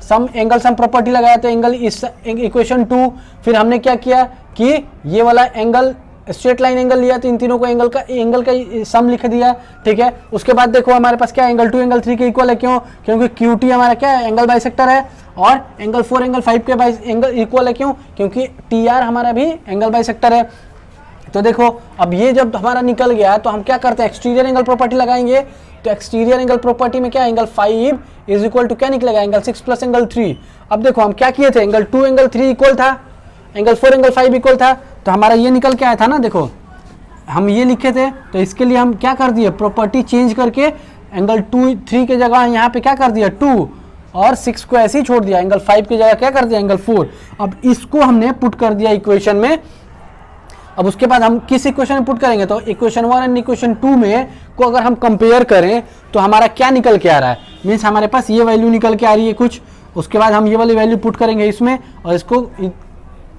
Speaker 1: सम एंगल सम प्रॉपर्टी लगाया तो एंगल इस इक्वेशन 2, फिर हमने क्या किया कि ये वाला एंगल स्ट्रेट लाइन एंगल लिया तो इन तीनों को एंगल का सम लिख दिया, ठीक है। उसके बाद देखो हमारे पास क्या एंगल 2 एंगल 3 के इक्वल है, क्यों, क्योंकि क्यू टी हमारा क्या है, एंगल बाइसेक्टर है, और एंगल 4 एंगल 5 के एंगल इक्वल है, क्यों, क्योंकि टी आर हमारा भी एंगल बाइसेक्टर है। तो देखो अब ये जब हमारा निकल गया तो हम क्या करते हैं, एक्सटीरियर एंगल प्रॉपर्टी लगाएंगे। तो एक्सटीरियर एंगल प्रॉपर्टी में क्या, एंगल 5 इज इक्वल टू क्या निकलेगा, एंगल 6 प्लस एंगल 3। अब देखो हम क्या किए थे, एंगल 2 एंगल 3 इक्वल था, एंगल 4 एंगल 5 इक्वल था, तो हमारा ये निकल के आया था ना, देखो हम ये लिखे थे। तो इसके लिए हम क्या कर दिए, प्रॉपर्टी चेंज करके एंगल 3 के जगह यहाँ पे क्या कर दिया 2 और 6 को ऐसे ही छोड़ दिया, एंगल 5 की जगह क्या कर दिया एंगल 4। अब इसको हमने पुट कर दिया इक्वेशन में। अब उसके बाद हम किस इक्वेशन में पुट करेंगे, तो इक्वेशन 1 एंड इक्वेशन 2 में को अगर हम कंपेयर करें तो हमारा क्या निकल के आ रहा है, मीन्स हमारे पास ये वैल्यू निकल के आ रही है कुछ। उसके बाद हम ये वाली वैल्यू पुट करेंगे इसमें और इसको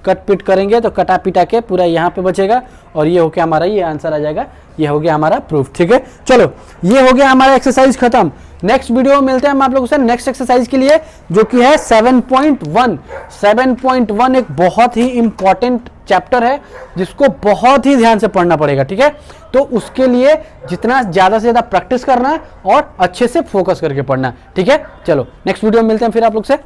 Speaker 1: कट पिट करेंगे तो कटा पिटा के पूरा यहाँ पे बचेगा और ये हो गया हमारा, ये आंसर आ जाएगा, ये हो गया हमारा प्रूफ, ठीक है। चलो ये हो गया हमारा एक्सरसाइज खत्म। नेक्स्ट वीडियो में मिलते हैं हम आप लोगों से नेक्स्ट एक्सरसाइज के लिए, जो कि है 7.1। 7.1 एक बहुत ही इंपॉर्टेंट चैप्टर है जिसको बहुत ही ध्यान से पढ़ना पड़ेगा, ठीक है। तो उसके लिए जितना ज़्यादा से ज़्यादा प्रैक्टिस करना है और अच्छे से फोकस करके पढ़ना, ठीक है। चलो नेक्स्ट वीडियो में मिलते हैं फिर आप लोग से।